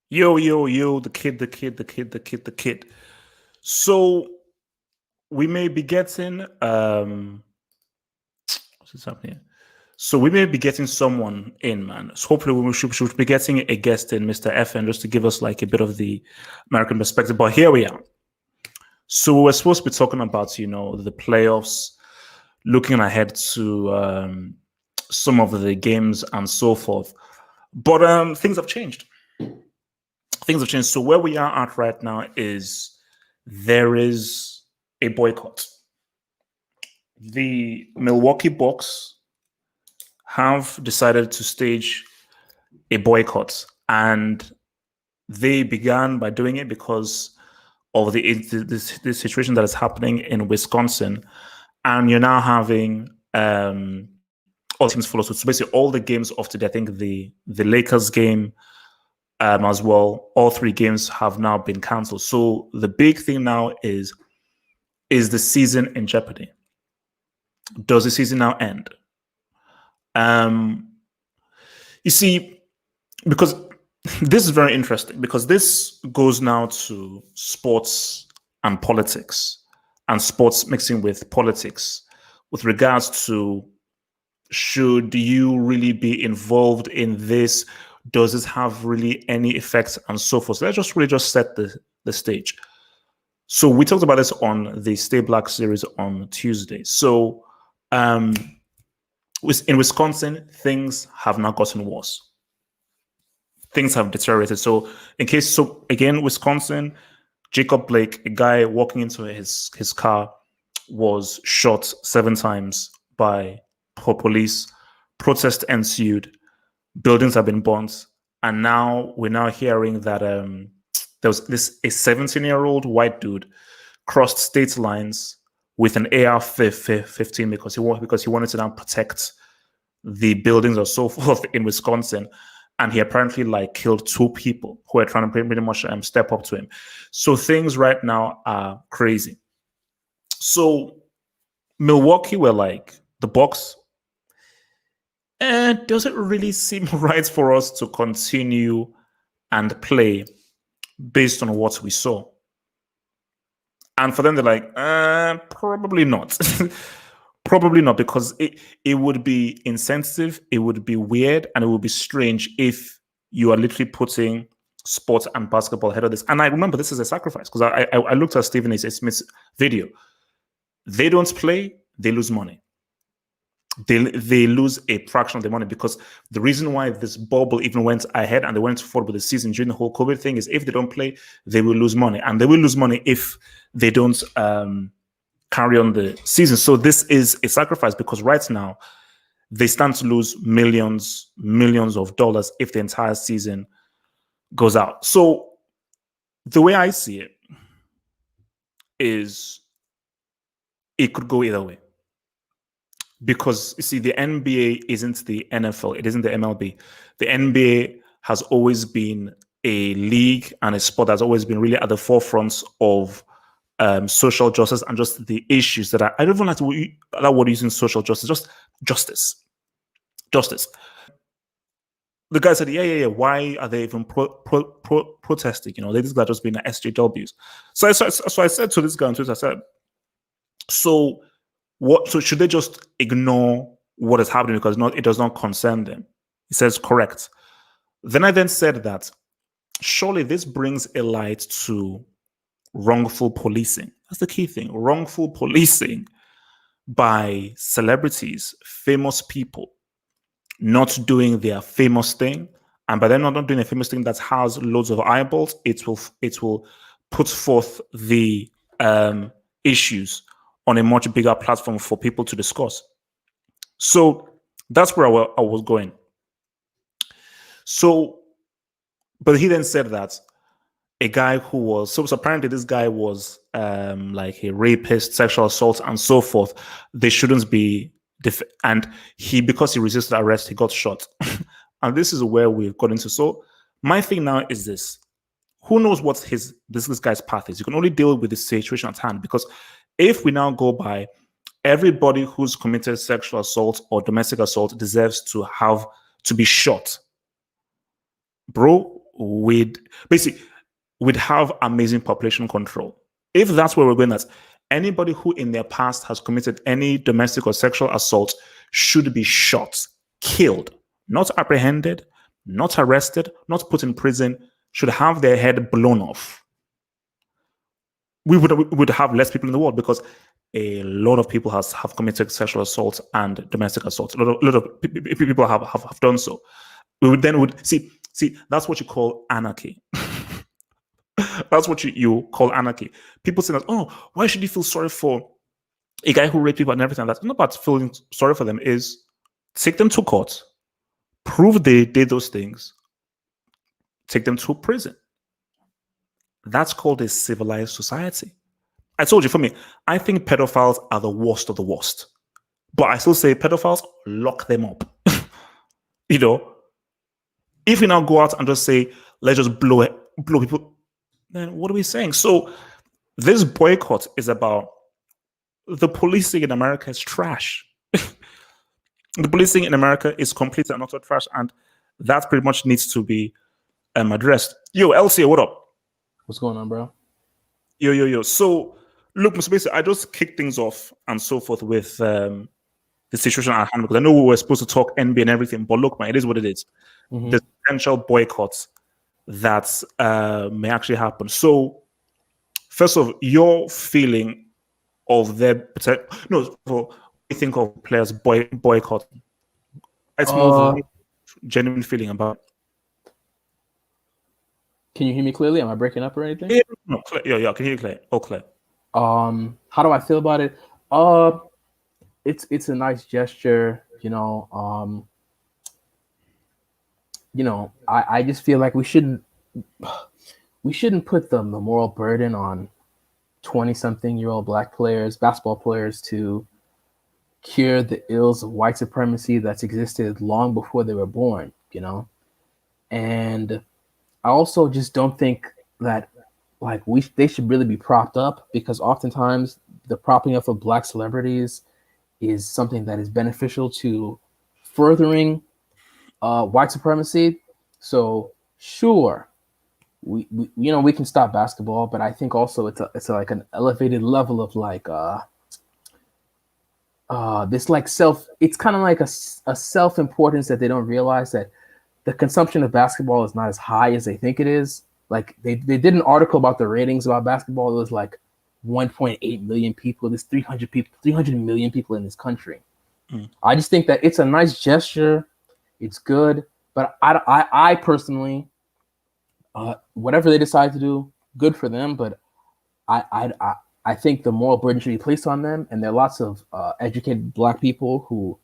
Yo, yo, yo, the kid. So we may be getting what's happening? So we may be getting someone in, man. So hopefully we should be getting a guest in, Mr. FN, just to give us like a bit of the American perspective. But here we are. So we're supposed to be talking about, the playoffs, looking ahead to some of the games and so forth. But things have changed. Things have changed. So where we are at right now is there is a boycott. The Milwaukee Bucks have decided to stage a boycott, and they began by doing it because of the situation that is happening in Wisconsin, and you're now having all teams follow. So basically, all the games of today. I think the Lakers game as well. All three games have now been cancelled. So the big thing now is the season in jeopardy? Does the season now end? You see, because this is very interesting, because this goes now to sports and politics, and sports mixing with politics with regards to, should you really be involved in this? Does this have really any effects and so forth? So let's just set the stage. So we talked about this on the Stay Black series on Tuesday. So in Wisconsin, things have now gotten worse. Things have deteriorated. So again, Wisconsin, Jacob Blake, a guy walking into his car, was shot 7 times by police. Protest ensued. Buildings have been burnt. And now we're hearing that there was a 17-year-old white dude crossed state lines with an AR-15 because he wanted to now protect the buildings or so forth in Wisconsin, and he apparently killed 2 people who are trying to pretty much step up to him. So things right now are crazy. So Milwaukee were like, the Bucks, does it really seem right for us to continue and play based on what we saw? And for them, they're like, probably not. Probably not, because it would be insensitive, it would be weird, and it would be strange if you are literally putting sports and basketball ahead of this. And I remember this is a sacrifice, because I looked at Stephen A. Smith's video. They don't play, they lose money. They lose a fraction of the money, because the reason why this bubble even went ahead and they went forward with the season during the whole COVID thing is if they don't play, they will lose money. And they will lose money if they don't carry on the season. So this is a sacrifice, because right now they stand to lose millions of dollars if the entire season goes out. So the way I see it is it could go either way. Because you see, the NBA isn't the NFL, it isn't the MLB. The NBA has always been a league and a sport that's always been really at the forefront of social justice and just the issues that I don't even like to that word using social justice, just justice. The guy said, yeah. Why are they even protesting? These guys just being SJWs. So I said to this guy on Twitter, I said, so what? So should they just ignore what is happening because it does not concern them? He says, correct. Then I said that surely this brings a light to wrongful policing. That's the key thing. Wrongful policing by celebrities, famous people, not doing their famous thing. And by them not doing a famous thing that has loads of eyeballs, it will put forth the issues on a much bigger platform for people to discuss. So that's where I was going. So, but he then said that a guy who was, so apparently this guy was like a rapist, sexual assault, and so forth. They shouldn't be, and because he resisted arrest, he got shot. And this is where we've got into. So my thing now is this: who knows what this guy's path is? You can only deal with the situation at hand, because if we now go by everybody who's committed sexual assault or domestic assault deserves to be shot, bro, we'd have amazing population control. If that's where we're going, that anybody who in their past has committed any domestic or sexual assault should be shot, killed, not apprehended, not arrested, not put in prison, should have their head blown off. We would have less people in the world, because a lot of people have committed sexual assault and domestic assault. A lot of people have done so. We would see that's what you call anarchy. That's what you call anarchy. People say that, oh, why should you feel sorry for a guy who raped people and everything? That's not about feeling sorry for them. Is take them to court, prove they did those things, take them to prison. That's called a civilized society. I told you, for me, I think pedophiles are the worst of the worst. But I still say pedophiles, lock them up. You know, if we now go out and just say, let's just blow people, then what are we saying? So this boycott is about the policing in America is trash. The policing in America is complete and utter trash, and that pretty much needs to be addressed. Yo, LCA, what up? What's going on, bro? Yo. So, look, Mr. Basically, I just kicked things off and so forth with the situation at hand, because I know we were supposed to talk NBA and everything, but look, man, it is what it is. Mm-hmm. There's potential boycotts that may actually happen. So, first of all, your feeling of their potential, what you think of players boycott? It's more of a genuine feeling about. Can you hear me clearly? Am I breaking up or anything? Yeah, no, yeah, I can hear you clear. All clear. How do I feel about it? It's a nice gesture, I just feel like we shouldn't put the moral burden on 20-something-year-old black players, basketball players, to cure the ills of white supremacy that's existed long before they were born, And I also just don't think that they should really be propped up, because oftentimes the propping up of black celebrities is something that is beneficial to furthering white supremacy. So sure, we can stop basketball, but I think also it's like an elevated level of this it's kind of like a self-importance that they don't realize, that the consumption of basketball is not as high as they think it is. Like they did an article about the ratings about basketball. It was like 1.8 million people. There's 300 million people in this country. I just think that it's a nice gesture. It's good, but I personally, whatever they decide to do, good for them. But I think the moral burden should be placed on them. And there are lots of educated black people who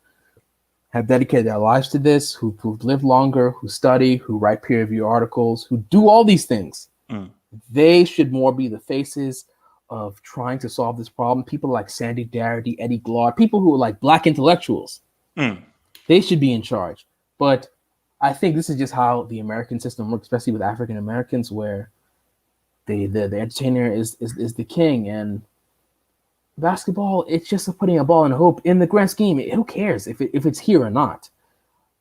have dedicated their lives to this, who've lived longer, who study, who write peer-reviewed articles, who do all these things. They should more be the faces of trying to solve this problem. People like Sandy Darity, Eddie Glaude, people who are like black intellectuals, they should be in charge. But I think this is just how the American system works, especially with African Americans, where the entertainer is the king, and basketball, it's just putting a ball in a hoop. In the grand scheme, who cares if it's here or not?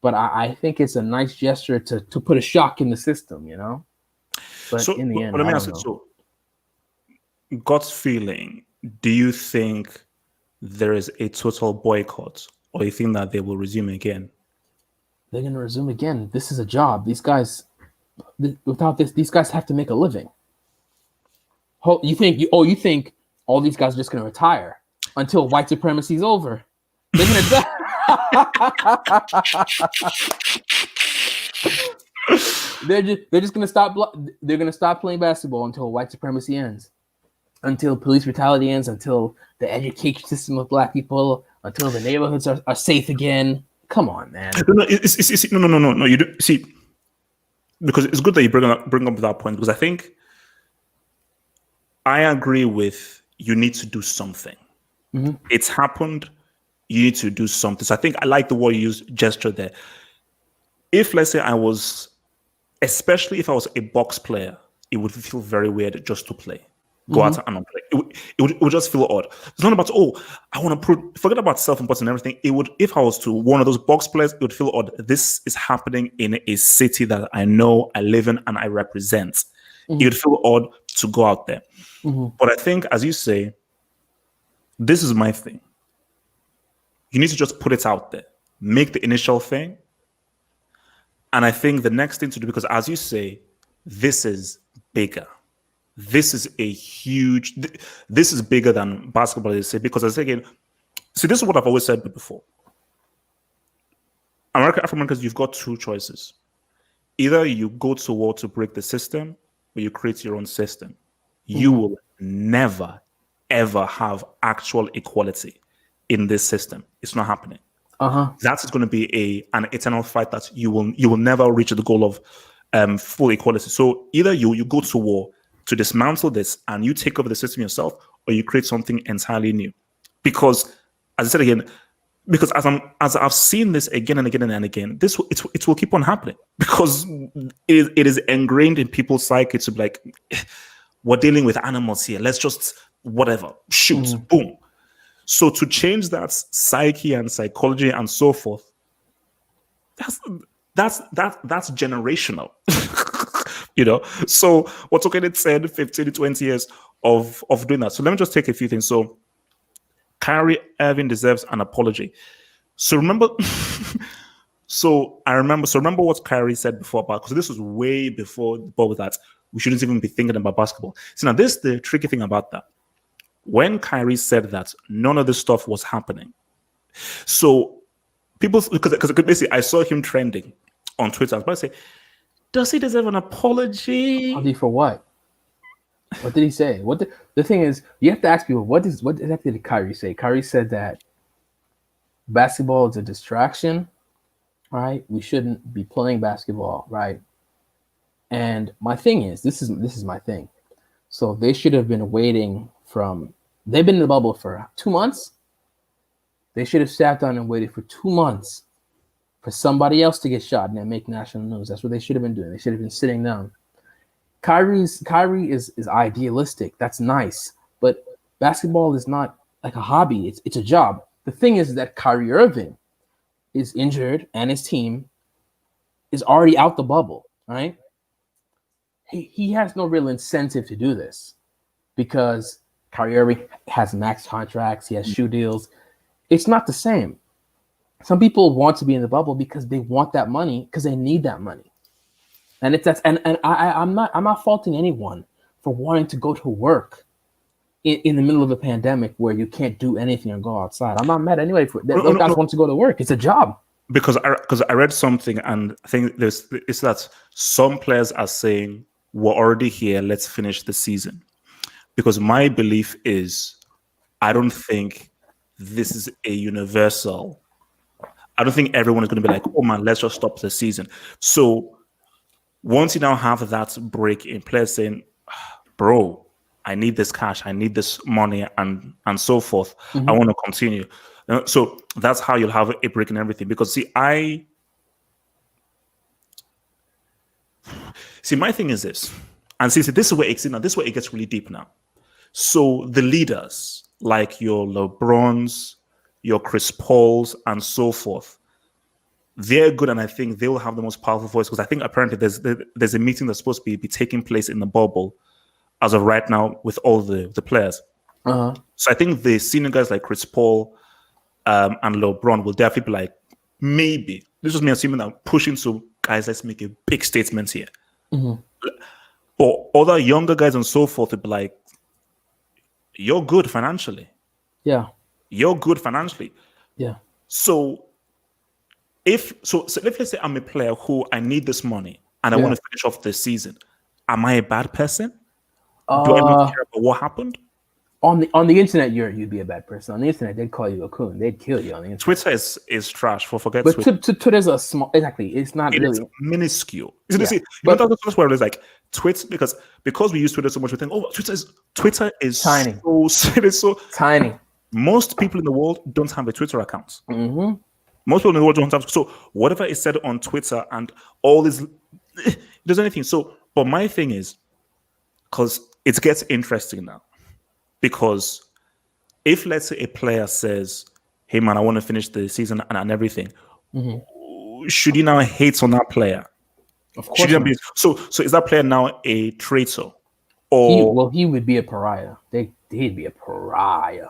But I think it's a nice gesture to put a shock in the system, But so, in the end, let me ask you, so gut feeling, do you think there is a total boycott, or you think that they will resume again? They're going to resume again. This is a job. These guys, without this, these guys have to make a living. You think all these guys are just going to retire until white supremacy is over? They're going to they're just going to stop. They're going to stop playing basketball until white supremacy ends, until police brutality ends, until the education system of black people, until the neighborhoods are safe again. Come on, man. No. You do see, because it's good that you bring up that point, because I think I agree with you need to do something. It's happened. You need to do something. So I think I like the word you use, gesture there. If, let's say, especially if I was a box player, it would feel very weird just to play. go out and play. It would just feel odd. It's not about, I want to forget about self-importance and everything. It would, if I was to one of those box players, it would feel odd. This is happening in a city that I know, I live in, and I represent. It would feel odd to go out there. But I think, as you say, this is my thing. You need to just put it out there, make the initial thing. And I think the next thing to do, because as you say, this is bigger. This is this is bigger than basketball, as I say, because I say again, see, this is what I've always said before. Afro-Americans, you've got two choices. Either you go to war to break the system, or you create your own system. You will never, ever have actual equality in this system. It's not happening. That is going to be an eternal fight that you will never reach the goal of full equality. So either you go to war to dismantle this and you take over the system yourself, or you create something entirely new. Because, as I said again, because as I've seen this again and again and again, it will keep on happening, because it is ingrained in people's psyche to be like, we're dealing with animals here. Let's just whatever shoot, boom. So to change that psyche and psychology and so forth, that's generational. So we're talking 10, 15 to 20 years of doing that. So let me just take a few things. So Kyrie Irving deserves an apology. So remember remember what Kyrie said before about, because this was way before the ball, that we shouldn't even be thinking about basketball. So now this is the tricky thing about that. When Kyrie said that, none of this stuff was happening. So because basically I saw him trending on Twitter. I was about to say, does he deserve an apology? Apology for what? What did he say? The thing is, you have to ask people, what exactly did Kyrie say? Kyrie said that basketball is a distraction, right? We shouldn't be playing basketball, right? And my thing is, this is my thing. So they should have been waiting they've been in the bubble for 2 months. They should have sat down and waited for 2 months for somebody else to get shot and then make national news. That's what they should have been doing. They should have been sitting down. Kyrie is idealistic. That's nice. But basketball is not like a hobby. It's a job. The thing is that Kyrie Irving is injured and his team is already out the bubble, right? He has no real incentive to do this, because Kyrie Irving has max contracts. He has shoe deals. It's not the same. Some people want to be in the bubble because they want that money, because they need that money. And I'm not faulting anyone for wanting to go to work in the middle of a pandemic where you can't do anything or go outside. I'm not mad anyway for that. Those guys want to go to work. It's a job. Because I read something, and I think it's that some players are saying, we're already here, let's finish the season. Because my belief is, I don't think this is a universal. I don't think everyone is going to be like, oh man, let's just stop the season. So once you now have that break in, players saying, bro, I need this cash, I need this money, and so forth. I want to continue. So that's how you'll have a break in everything. Because my thing is this, and this is where it gets really deep now. So the leaders, like your LeBrons, your Chris Pauls, and so forth, they're good, and I think they will have the most powerful voice, because I think apparently there's a meeting that's supposed to be taking place in the bubble as of right now with all the players. So I think the senior guys like Chris Paul and LeBron will definitely be like, maybe, this is me assuming that, pushing to guys, let's make a big statement here. But other younger guys and so forth will be like, you're good financially. Yeah. You're good financially. Yeah. So if let's say I'm a player who I need this money and I want to finish off this season, am I a bad person? Do I not care about what happened? On the internet, you'd be a bad person. On the internet, they'd call you a coon. They'd kill you on the internet. Twitter is trash. Forget but Twitter. Twitter's a small. Exactly, it's not really. It's minuscule. But that's where it's like Twitter, because we use Twitter so much. We think, oh, Twitter is tiny. It is so tiny. Most people in the world don't have a Twitter account. Most people in the world don't have. So whatever is said on Twitter and all this, it does anything. So, but my thing is, because it gets interesting now, because if, let's say, a player says, "Hey man, I want to finish the season and everything," should you now hate on that player? Of Should course you not. be so? So is that player now a traitor? Or He would be a pariah. He'd be a pariah.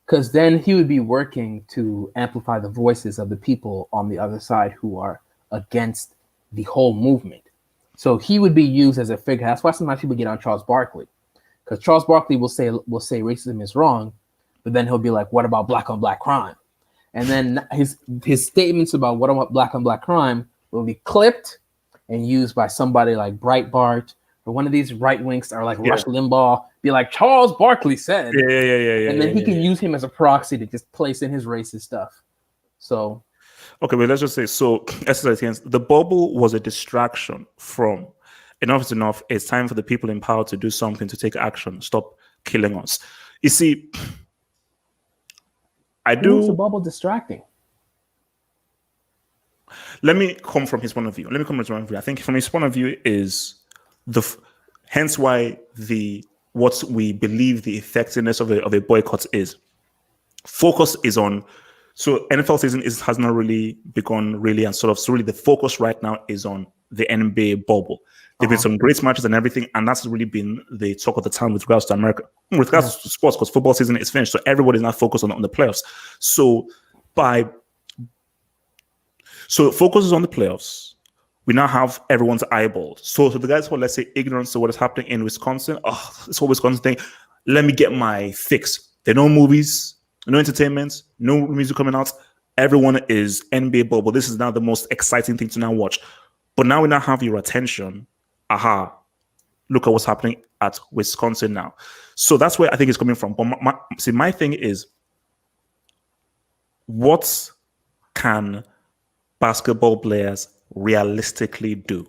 Because then he would be working to amplify the voices of the people on the other side who are against the whole movement. So he would be used as a figure. That's why sometimes people get on Charles Barkley, because Charles Barkley will say racism is wrong, but then he'll be like, "What about black on black crime?" And then his statements about what about black on black crime will be clipped and used by somebody like Breitbart or one of these right wings, or like Rush Limbaugh, be like, "Charles Barkley said," and then he can use him as a proxy to just place in his racist stuff. So, okay, but let's just say, so the bubble was a distraction from enough is enough. It's time for the people in power to do something, to take action, stop killing us. You see, who's the bubble distracting? Let me come from his point of view. I think from his point of view is hence why what we believe the effectiveness of a boycott is. Focus is on. So NFL season has not really begun really, and so really the focus right now is on the NBA bubble. There've been some great matches and everything, and that's really been the talk of the town with regards to America, with regards to sports, because football season is finished. So everybody's now focused on the playoffs. So focus is on the playoffs. We now have everyone's eyeballs. So the guys who are, let's say, ignorant to what is happening in Wisconsin, this whole Wisconsin thing, let me get my fix. There are no movies, no entertainment, no music coming out. Everyone is NBA bubble. This is now the most exciting thing to now watch. But now we now have your attention. Aha, look at what's happening at Wisconsin now. So that's where I think it's coming from. But my thing is, what can basketball players realistically do?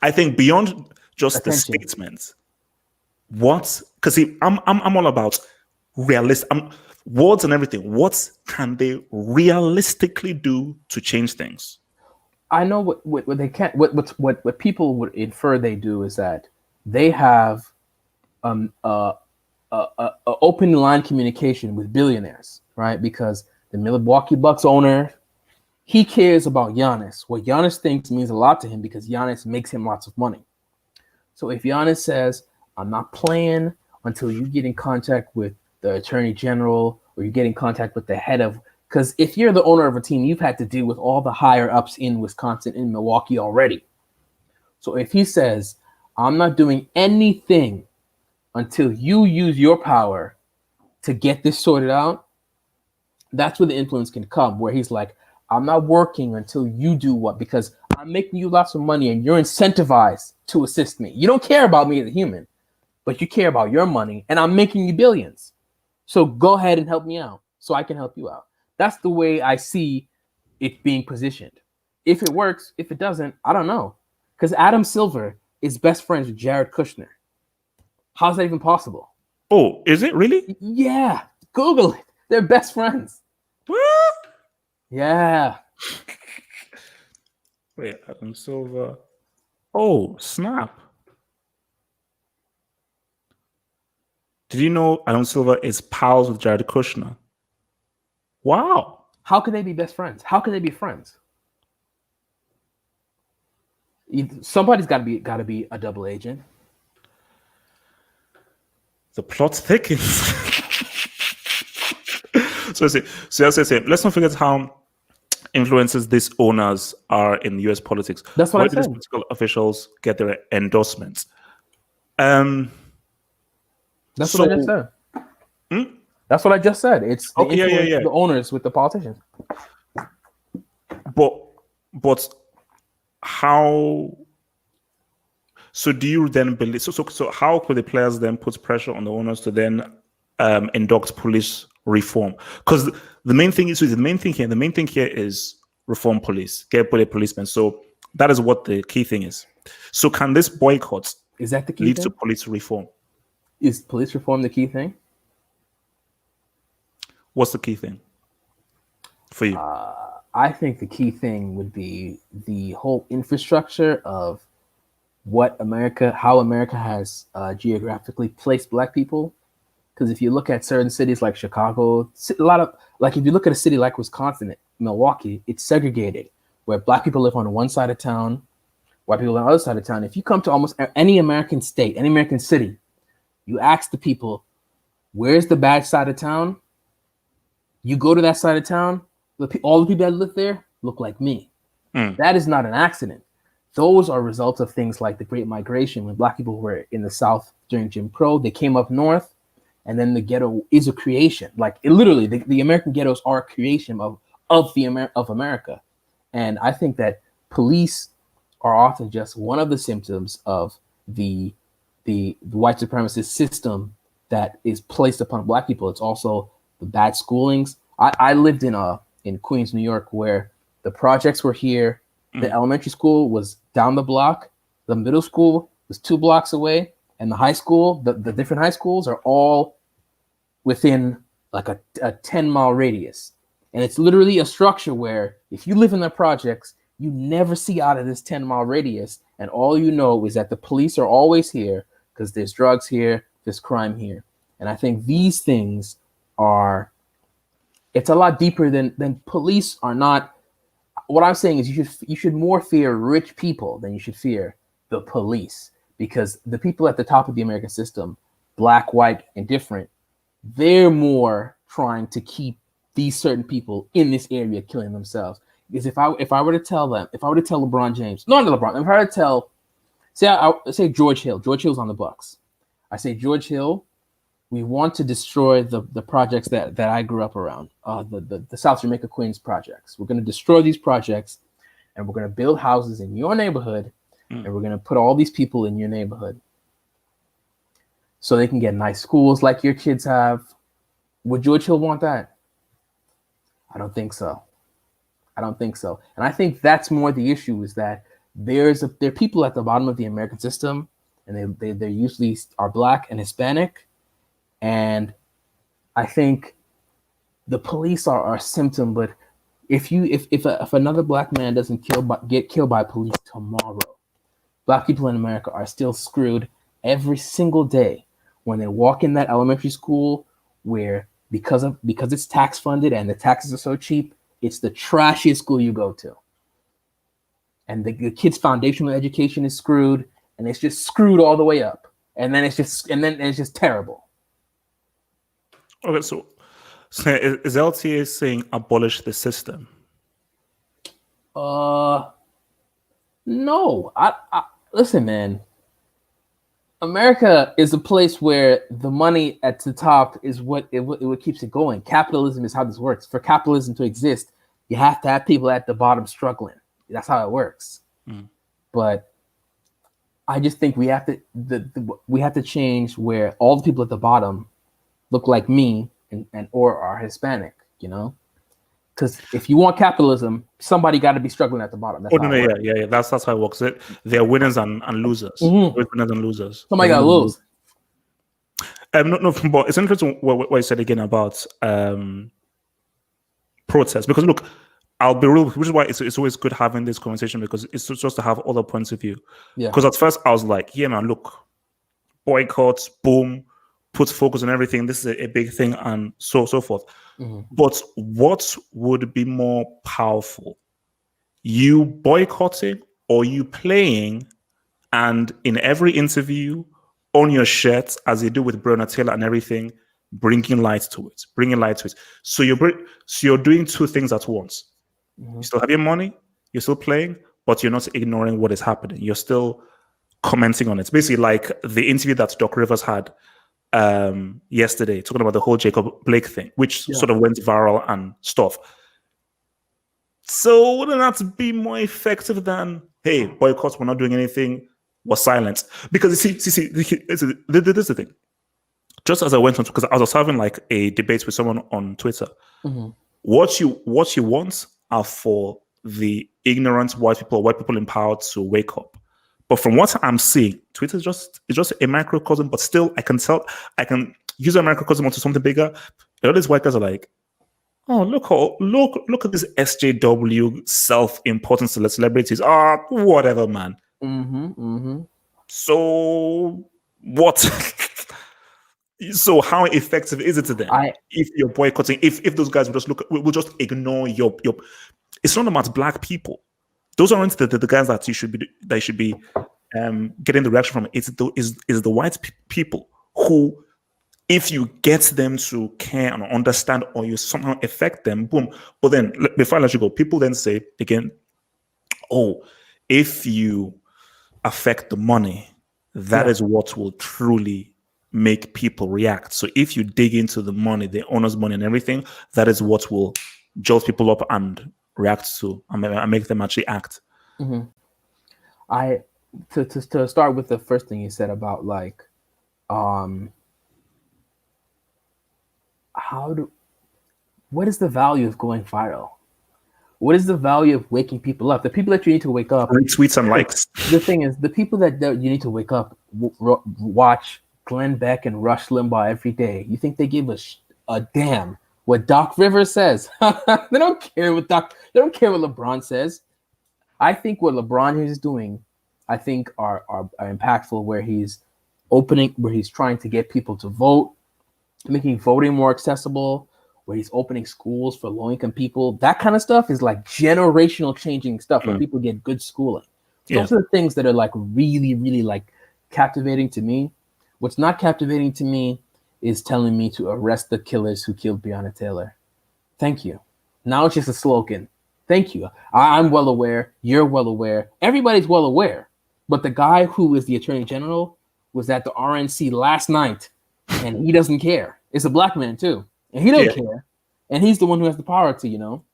I think beyond just the statements, because I'm all about words and everything. What can they realistically do to change things? I know what they can't. What people would infer they do is that they have open line communication with billionaires, right? Because the Milwaukee Bucks owner, he cares about Giannis. What Giannis thinks means a lot to him because Giannis makes him lots of money. So if Giannis says, "I'm not playing until you get in contact with the attorney general or you get in contact with the head of," because if you're the owner of a team, you've had to deal with all the higher ups in Wisconsin, in Milwaukee already. So if he says, "I'm not doing anything until you use your power to get this sorted out," that's where the influence can come, where he's like, "I'm not working until you do what, because I'm making you lots of money and you're incentivized to assist me. You don't care about me as a human, but you care about your money, and I'm making you billions. So go ahead and help me out so I can help you out." That's the way I see it being positioned. If it works, if it doesn't, I don't know. Because Adam Silver is best friends with Jared Kushner. How's that even possible? Oh, is it really? Yeah. Google it. They're best friends. What? Yeah. Wait, Adam Silver. Oh, snap. Did you know Adam Silver is pals with Jared Kushner? Wow. How could they be best friends? How could they be friends? Somebody's got to be a double agent. The plot thickens. Let's not forget how influences these owners are in US politics. That's what Where I do these said. political officials get their endorsements? That's what I just said. That's what I just said. It's the influence, the owners with the politicians. But how? So do you then believe? So how could the players then put pressure on the owners to then induct police reform? Because the main thing here is reform police, get policemen. So that is what the key thing is. So can this boycott lead to police reform? Is police reform the key thing? What's the key thing for you? I think the key thing would be the whole infrastructure of how America has geographically placed Black people. Because if you look at certain cities like Chicago, a lot of like if you look at a city like Wisconsin, Milwaukee, it's segregated, where Black people live on one side of town, white people on the other side of town. If you come to almost any American state, any American city, you ask the people, where's the bad side of town? You go to that side of town, all the people that live there look like me. That is not an accident. Those are results of things like the Great Migration, when Black people were in the South during Jim Crow, they came up north, and then the ghetto is a creation. Like literally, the American ghettos are a creation of America. And I think that police are often just one of the symptoms of the white supremacist system that is placed upon Black people. It's also the bad schoolings. I lived in Queens, New York, where the projects were here. The elementary school was down the block. The middle school was 2 blocks away. And the high school, the different high schools are all within like a 10-mile radius. And it's literally a structure where if you live in the projects, you never see out of this 10-mile radius. And all you know is that the police are always here because there's drugs here, there's crime here. And I think these things it's a lot deeper than police are not. What I'm saying is you should more fear rich people than you should fear the police, because the people at the top of the American system, Black, white, and different, they're more trying to keep these certain people in this area killing themselves. Because if I were to tell LeBron James, not LeBron, if I were to tell, say George Hill's on the Bucks. I say, George Hill, we want to destroy the projects that I grew up around, the South Jamaica Queens projects. We're going to destroy these projects, and we're going to build houses in your neighborhood, and we're going to put all these people in your neighborhood so they can get nice schools like your kids have. Would George Hill want that? I don't think so. And I think that's more the issue, is that there are people at the bottom of the American system, and they usually are Black and Hispanic. And I think the police are a symptom, but if another Black man doesn't get killed by police tomorrow, Black people in America are still screwed every single day when they walk in that elementary school, where because it's tax funded and the taxes are so cheap, it's the trashiest school you go to. And the kids' foundational education is screwed, and it's just screwed all the way up. And then it's just terrible. Okay, so is LTA saying abolish the system? No. I listen, man. America is a place where the money at the top is what keeps it going. Capitalism is how this works. For capitalism to exist, you have to have people at the bottom struggling. That's how it works. But I just think we have to change where all the people at the bottom look like me and or are Hispanic, you know? Because if you want capitalism, somebody got to be struggling at the bottom. That's Yeah. That's how it works. They're winners and losers. Winners and losers. Somebody got to lose. No, but it's interesting what you said again about protest. Because look, I'll be real, which is why it's always good having this conversation, because it's just to have other points of view. Yeah. Because at first I was like, yeah, man, look, boycotts, boom, put focus on everything. This is a big thing, and so forth. But what would be more powerful? You boycotting or you playing, and in every interview on your shirt, as you do with Breonna Taylor and everything, bringing light to it. So you're doing two things at once. You still have your money, you're still playing, but you're not ignoring what is happening. You're still commenting on it. It's basically like the interview that Doc Rivers had yesterday, talking about the whole Jacob Blake thing, which sort of went viral and stuff. So wouldn't that be more effective than, hey, boycotts, we're not doing anything, we're silent? Because you see, this is the thing. Just as I went on, because I was having like a debate with someone on Twitter, what you want are for the ignorant white people in power to wake up. But from what I'm seeing, Twitter is just a microcosm, but still I can use a microcosm onto something bigger. And all these white guys are like, oh, look at this SJW self-importance to the celebrities. Whatever, man. So what? So how effective is it to them if you're boycotting? If those guys will just will just ignore your. It's not about black people. Those aren't the guys that you should be getting the reaction from. It's the white people who, if you get them to care and understand, or you somehow affect them, boom. But then before I let you go, people then say again, oh, if you affect the money, that is what will truly make people react. So if you dig into the money, the owner's money and everything, that is what will jolt people up and react to and make them actually act. Mm-hmm. To start with the first thing you said about like what is the value of going viral? What is the value of waking people up? The people that you need to wake up, retweets and likes. The thing is, the people that you need to wake up watch Glenn Beck and Rush Limbaugh every day. You think they give a damn what Doc Rivers says? They don't care what they don't care what LeBron says. I think what LeBron is doing, I think are impactful. Where he's trying to get people to vote, making voting more accessible. Where he's opening schools for low-income people. That kind of stuff is like generational changing stuff where people get good schooling. Those are the things that are like really, really like captivating to me. What's not captivating to me is telling me to arrest the killers who killed Breonna Taylor. Thank you. Now it's just a slogan. Thank you. I'm well aware. You're well aware. Everybody's well aware. But the guy who is the attorney general was at the RNC last night, and he doesn't care. It's a black man too. And he doesn't care, and he's the one who has the power to, you know.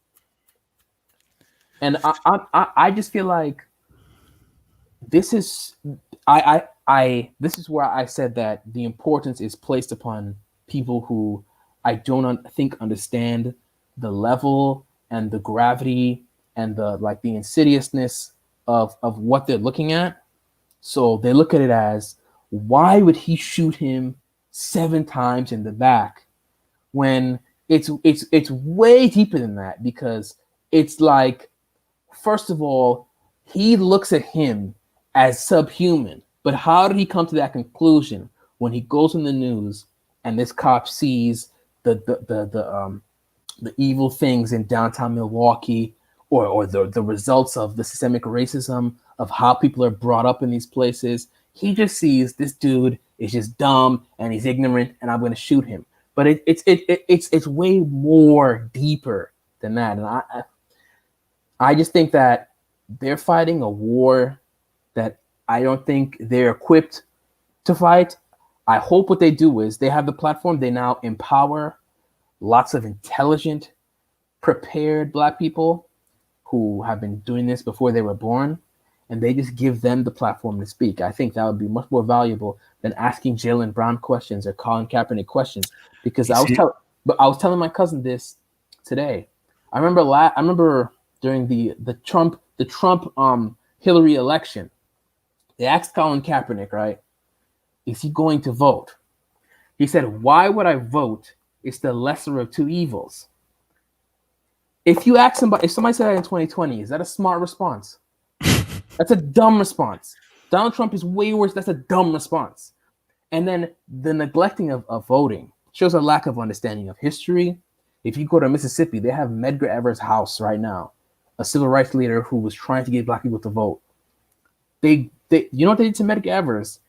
And I just feel like this is this is where I said that the importance is placed upon people who I don't think understand the level and the gravity and the insidiousness of what they're looking at. So they look at it as, why would he shoot him 7 times in the back? When it's way deeper than that, because it's like, first of all, he looks at him as subhuman. But how did he come to that conclusion when he goes in the news and this cop sees the evil things in downtown Milwaukee, or the results of the systemic racism of how people are brought up in these places? He just sees this dude is just dumb and he's ignorant, and I'm going to shoot him. But it's way more deeper than that. And I just think that they're fighting a war that I don't think they're equipped to fight. I hope what they do is they have the platform. They now empower lots of intelligent, prepared black people who have been doing this before they were born, and they just give them the platform to speak. I think that would be much more valuable than asking Jaylen Brown questions or Colin Kaepernick questions. Because I was telling my cousin this today. I remember during the Trump Hillary election, they asked Colin Kaepernick, right, is he going to vote? He said, why would I vote? It's the lesser of two evils. If somebody said that in 2020, is that a smart response? That's a dumb response. Donald Trump is way worse. That's a dumb response. And then the neglecting of voting shows a lack of understanding of history. If you go to Mississippi, they have Medgar Evers' house right now, a civil rights leader who was trying to get black people to vote. You know what they did to Medgar Evers?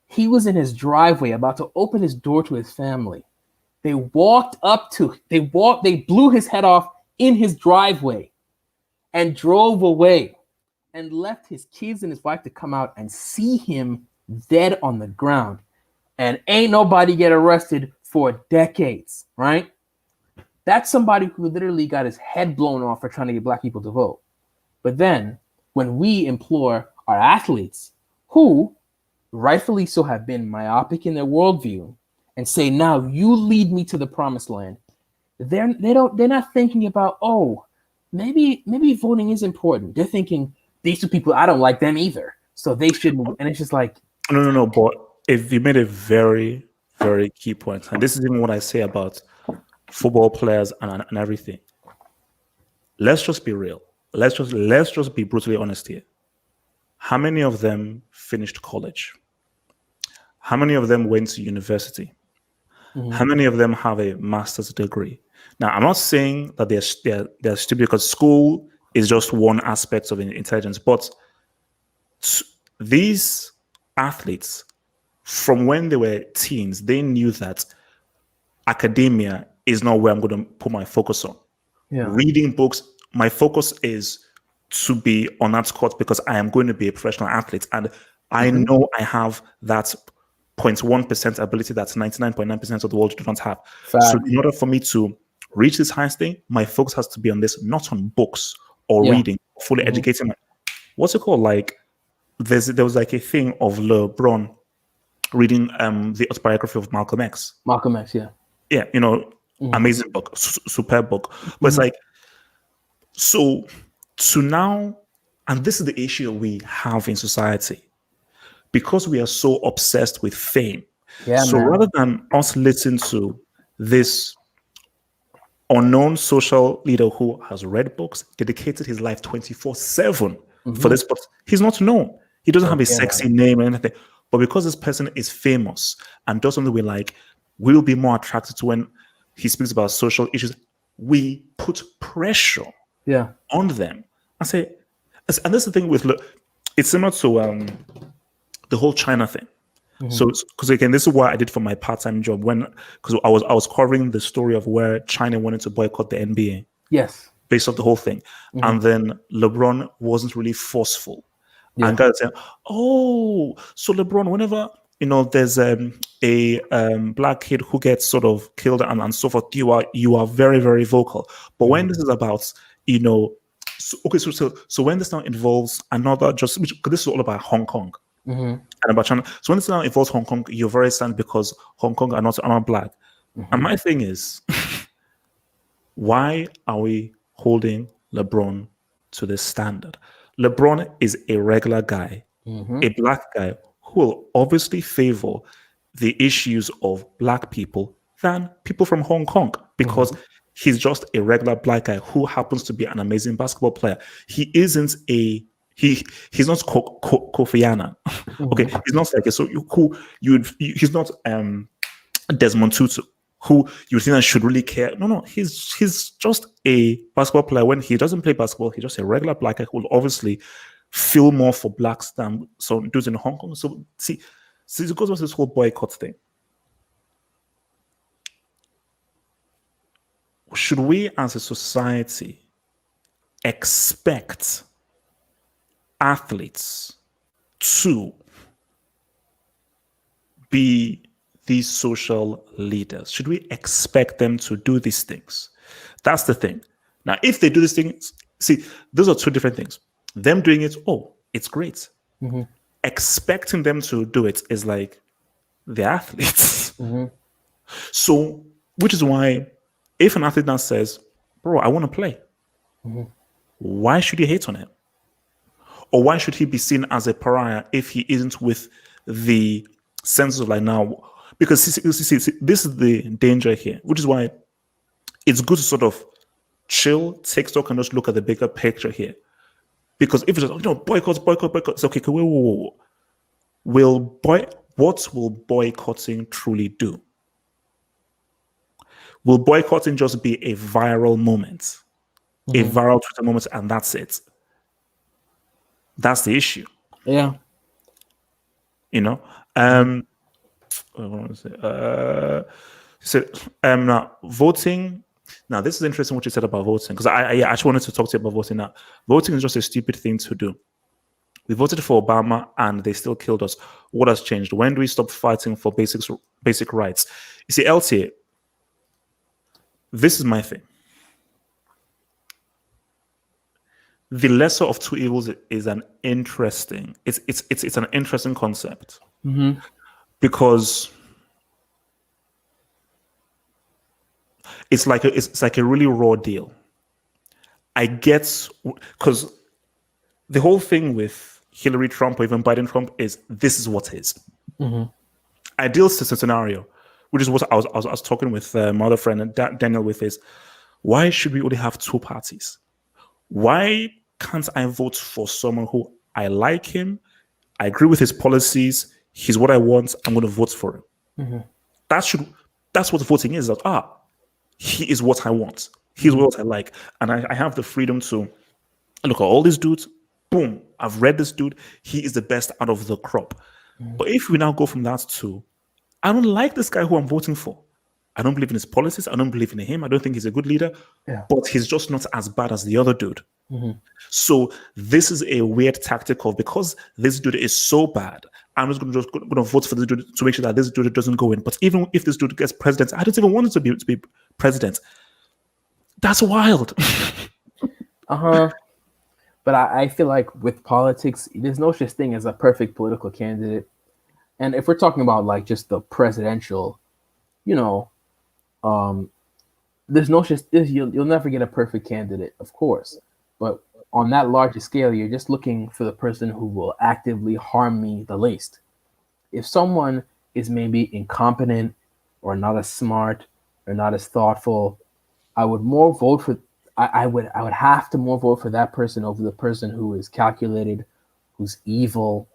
He was in his driveway about to open his door to his family. They blew his head off in his driveway and drove away and left his kids and his wife to come out and see him dead on the ground. And ain't nobody get arrested for decades, right? That's somebody who literally got his head blown off for trying to get black people to vote. But then when we implore our athletes, who rightfully so have been myopic in their worldview, and say, now you lead me to the promised land, they're not thinking about, oh, maybe voting is important. They're thinking, these two people, I don't like them either, so they shouldn't. And it's just like, no. But if you made a very, very key point, and this is even what I say about football players and everything. Let's just be real. Let's just be brutally honest here. How many of them finished college? How many of them went to university? How many of them have a master's degree? Now, I'm not saying that they're stupid, because school is just one aspect of intelligence, but these athletes, from when they were teens, they knew that academia is not where I'm going to put my focus on. Yeah. Reading books, my focus is to be on that court, because I am going to be a professional athlete, and I know I have that 0.1% ability that 99.9% of the world do not have. So in order for me to reach this highest thing, my focus has to be on this, not on books or reading, fully educating. What's it called? Like there was like a thing of LeBron reading the autobiography of Malcolm X. Malcolm X, yeah. Yeah, amazing book, superb book. But it's like, so to now, and this is the issue we have in society, because we are so obsessed with fame. Yeah, so rather than us listen to this unknown social leader who has read books, dedicated his life 24/7 for this, but he's not known. He doesn't have a sexy name or anything. But because this person is famous and does something we like, we'll be more attracted to when he speaks about social issues. We put pressure on them. I say, and that's the thing with, it's similar to the whole China thing. So, because again, this is what I did for my part-time job, because I was covering the story of where China wanted to boycott the NBA. Yes. Based off the whole thing. And then LeBron wasn't really forceful. And guys say, oh, so LeBron, whenever there's a black kid who gets sort of killed and so forth, you are very, very vocal. But when this is about, so when this now involves another, because this is all about Hong Kong and about China. So when this now involves Hong Kong, you're very sad because Hong Kong are not black. And my thing is, why are we holding LeBron to this standard? LeBron is a regular guy, a black guy, who will obviously favor the issues of black people than people from Hong Kong, because he's just a regular black guy who happens to be an amazing basketball player. He isn't he's not Kofi Annan. Okay, he's not like he's not Desmond Tutu, who you think I should really care. No, he's just a basketball player. When he doesn't play basketball, he's just a regular black guy who will obviously feel more for blacks than some dudes in Hong Kong. So see, it goes back to this whole boycott thing. Should we as a society expect athletes to be these social leaders? Should we expect them to do these things? That's the thing. Now, if they do these things, see, those are two different things. Them doing it, it's great. Expecting them to do it is like the athletes. So, which is why, if an athlete now says, bro, I want to play, why should you hate on him? Or why should he be seen as a pariah if he isn't with the sense of like now? Because see, this is the danger here, which is why it's good to sort of chill, take stock, and just look at the bigger picture here. Because if it's just, boycott, it's okay. Whoa. What will boycotting truly do? Will boycotting just be a viral moment, a viral Twitter moment, and that's it? That's the issue. Yeah. What want to say? Now voting. Now this is interesting what you said about voting, because I actually wanted to talk to you about voting. Now, voting is just a stupid thing to do. We voted for Obama and they still killed us. What has changed? When do we stop fighting for basic rights? You see, LTA, this is my thing. The lesser of two evils is an interesting. It's an interesting concept because it's like a really raw deal. I get, because the whole thing with Hillary Trump or even Biden Trump is this is what is. Ideal scenario, which is what I was talking with my other friend Daniel with, is why should we only have two parties? Why can't I vote for someone who I like him. I agree with his policies. He's what I want. I'm going to vote for him. Mm-hmm. That's what voting is. That he is what I want. He's Mm-hmm. what I like, and I have the freedom to look at all these dudes. Boom! I've read this dude. He is the best out of the crop. Mm-hmm. But if we now go from that to, I don't like this guy who I'm voting for. I don't believe in his policies. I don't believe in him. I don't think he's a good leader. Yeah. But he's just not as bad as the other dude. Mm-hmm. So this is a weird tactic of, because this dude is so bad, I'm just going to vote for this dude to make sure that this dude doesn't go in. But even if this dude gets president, I don't even want him to be president. That's wild. But I feel like with politics, there's no such thing as a perfect political candidate. And if we're talking about like just the presidential, there's no such you'll never get a perfect candidate, of course. But on that larger scale, you're just looking for the person who will actively harm me the least. If someone is maybe incompetent or not as smart or not as thoughtful, I would more vote for I would have to more vote for that person over the person who is calculated, who's evil,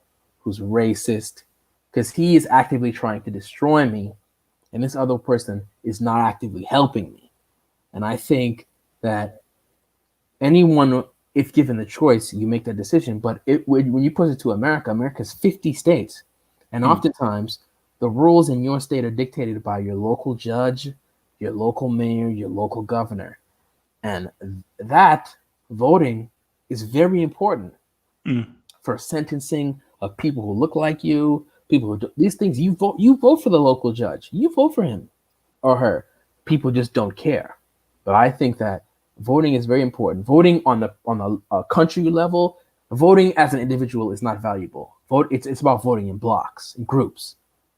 who's racist, because he is actively trying to destroy me, and this other person is not actively helping me. And I think that anyone, if given the choice, you make that decision. But when you put it to America's 50 states, and oftentimes the rules in your state are dictated by your local judge, your local mayor, your local governor. And that voting is very important for sentencing of people who look like you, people who do these things. You vote for the local judge. You vote for him or her. People just don't care. But I think that voting is very important. Voting on a country level, voting as an individual is not valuable. It's about voting in blocks, in groups.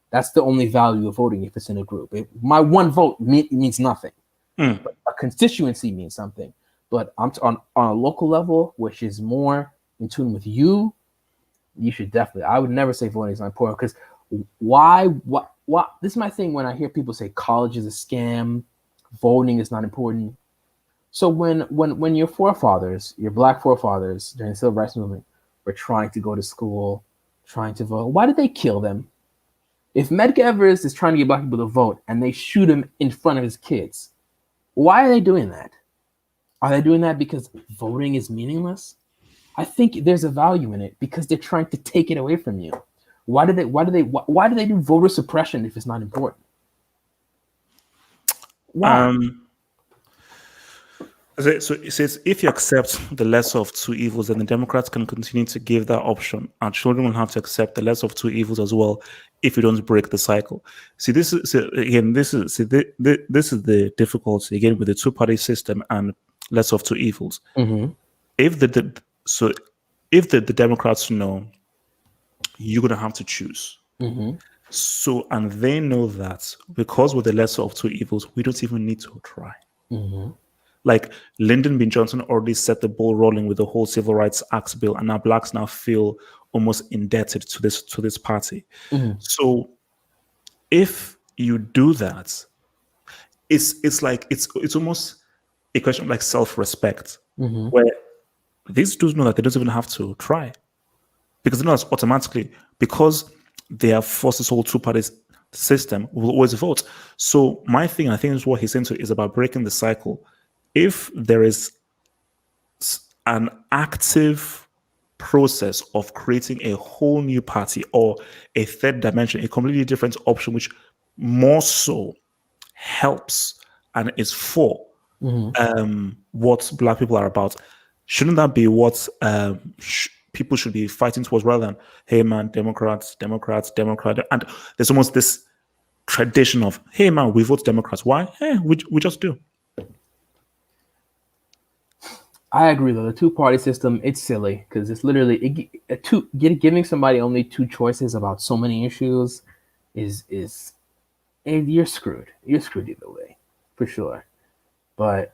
That's the only value of voting if it's in a group. My one vote means nothing. But a constituency means something. But on a local level, which is more in tune with you, you should definitely. I would never say voting is not important, because why? This is my thing when I hear people say college is a scam, voting is not important. So when your forefathers, your black forefathers during the civil rights movement, were trying to go to school, trying to vote, why did they kill them? If Medgar Evers is trying to get black people to vote and they shoot him in front of his kids, why are they doing that? Are they doing that because voting is meaningless? I think there's a value in it because they're trying to take it away from you. Why do they do voter suppression if it's not important? Why? So it says, if you accept the lesser of two evils, then the Democrats can continue to give that option. Our children will have to accept the lesser of two evils as well if you don't break the cycle. See, this is the difficulty again with the two-party system and lesser of two evils. Mm-hmm. If the Democrats know you're going to have to choose, so, and they know that because we're the lesser of two evils, we don't even need to try. Like Lyndon B. Johnson already set the ball rolling with the whole Civil Rights Act bill, and now blacks now feel almost indebted to this party. So if you do that, it's almost a question of like self-respect, where these dudes know that they don't even have to try, because they know that automatically, because they have forced this whole two-party system, will always vote. So my thing, I think is what he's into, is about breaking the cycle. If there is an active process of creating a whole new party or a third dimension, a completely different option, which more so helps and is for what black people are about, shouldn't that be what people should be fighting towards, rather than, hey man, Democrats, and there's almost this tradition of, hey man, we vote Democrats. Why? Hey, we just do. I agree though. The two-party system, it's silly because it's literally giving somebody only two choices about so many issues is and you're screwed. You're screwed either way, for sure. But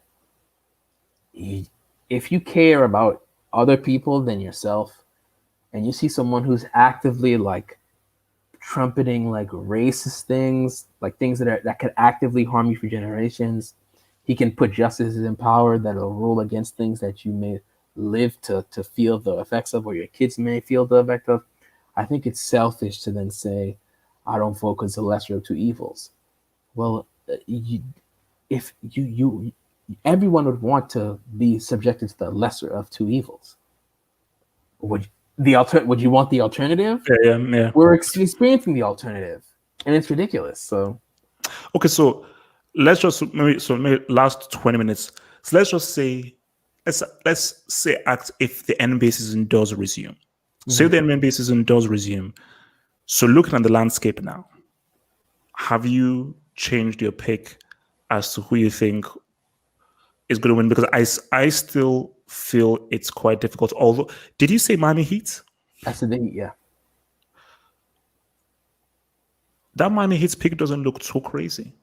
if you care about other people than yourself, and you see someone who's actively like trumpeting like racist things, like things that could actively harm you for generations, he can put justices in power that'll rule against things that you may live to feel the effects of, or your kids may feel the effect of, I think it's selfish to then say, I don't vote because the lesser of two evils. Well, if everyone would want to be subjected to the lesser of two evils. Would you want the alternative? Yeah. We're experiencing the alternative, and it's ridiculous. So, Okay, so maybe last 20 minutes. So let's say act if the NBA season does resume. Say the NBA season does resume. So looking at the landscape now, have you changed your pick as to who you think is going to win? Because I still feel it's quite difficult. Although, did you say Miami Heat? I said the Heat, yeah. That Miami Heat pick doesn't look too crazy.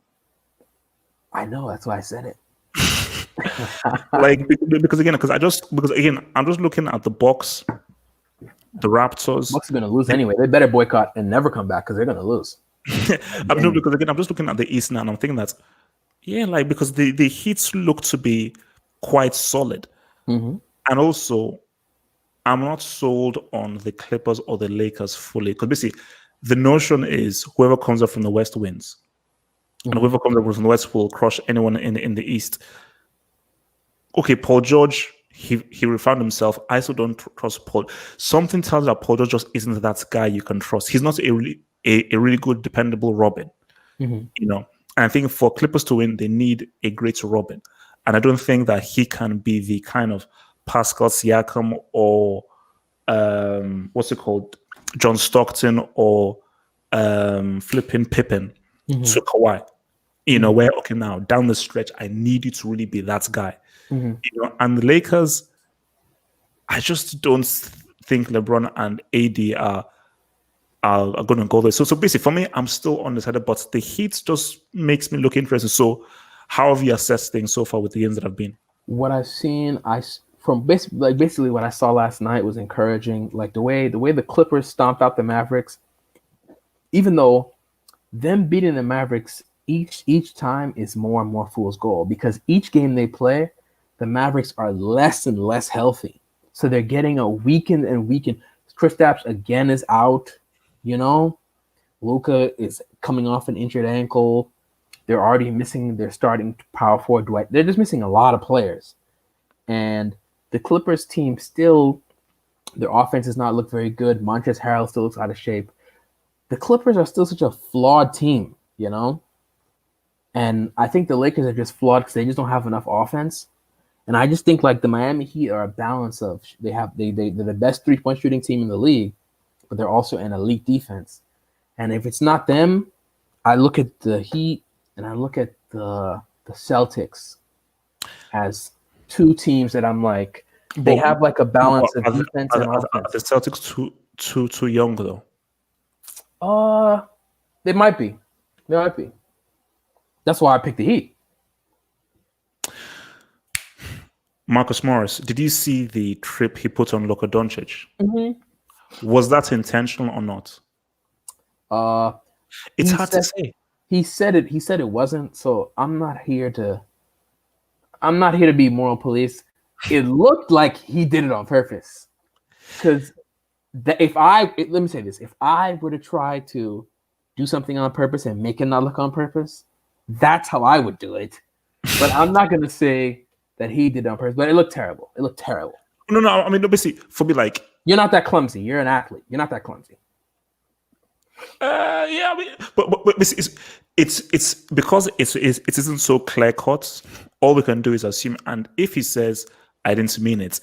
I know, that's why I said it. Like because I'm just looking at the Bucks, the Raptors. Bucks are going to lose anyway. They better boycott and never come back because they're going to lose. I'm just looking at the East now, and I'm thinking that because the Heat look to be quite solid, and also I'm not sold on the Clippers or the Lakers fully, because basically the notion is whoever comes up from the West wins, and whoever comes up from the West will crush anyone in the East. Okay, Paul George, he refound himself. I still don't trust Paul. Something tells me that Paul George just isn't that guy you can trust. He's not a really good, dependable Robin. And I think for Clippers to win, they need a great Robin. And I don't think that he can be the kind of Pascal Siakam or what's it called, John Stockton or flipping Pippen to Kawhi. Where okay, now down the stretch, I need you to really be that guy. And the Lakers, I just don't think LeBron and AD are going to go there. So basically, for me, I'm still undecided, but the Heat just makes me look interested. So, how have you assessed things so far with the games that have been? What I've seen, basically what I saw last night was encouraging. Like the way the Clippers stomped out the Mavericks, even though them beating the Mavericks each time is more and more fool's gold, because each game they play, the Mavericks are less and less healthy. So they're getting a weakened and weakened. Kristaps again is out. Luka is coming off an injured ankle. They're already missing their starting power forward Dwight. They're just missing a lot of players. And the Clippers team still, their offense does not look very good. Montrezl Harrell still looks out of shape. The Clippers are still such a flawed team, And I think the Lakers are just flawed because they just don't have enough offense. And I just think like the Miami Heat are a balance of they're the best 3-point shooting team in the league, but they're also an elite defense. And if it's not them, I look at the Heat and I look at the Celtics as two teams that I'm like, they have like a balance of defense and offense. Are the Celtics too young though? They might be. That's why I picked the Heat. Marcus Morris, did you see the trip he put on Luka Doncic? Was that intentional or not? It's hard to say. He said it wasn't. So I'm not here to be moral police. It looked like he did it on purpose. Because let me say this: if I were to try to do something on purpose and make it not look on purpose, that's how I would do it. But I'm not going to say that he did it on purpose. But it looked terrible. No. I mean, obviously, for me, like, you're not that clumsy. You're an athlete. You're not that clumsy. Yeah, I mean, but it's because it isn't so clear cut. All we can do is assume. And if he says, "I didn't mean it,"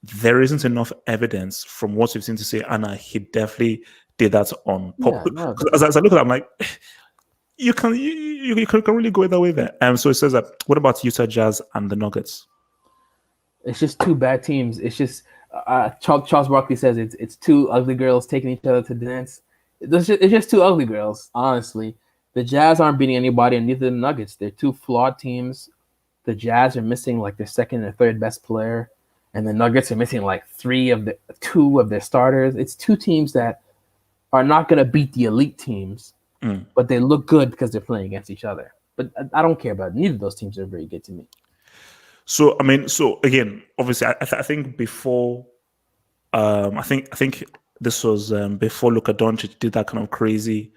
there isn't enough evidence from what we've seen to say, Anna, he definitely did that on pop. No, as I look at it, I'm like, you can really go either way there. So it says that. What about Utah Jazz and the Nuggets? It's just two bad teams. It's just Charles Barkley says it's two ugly girls taking each other to dance. It's just two ugly girls, honestly. The Jazz aren't beating anybody, and neither the Nuggets. They're two flawed teams. The Jazz are missing like their second and third best player, and the Nuggets are missing like two of their starters. It's two teams that are not going to beat the elite teams, but they look good because they're playing against each other. But I don't care about it. Neither of those teams are very good to me. So I mean, so again, obviously, I think before, I think this was before Luka Doncic did that kind of crazy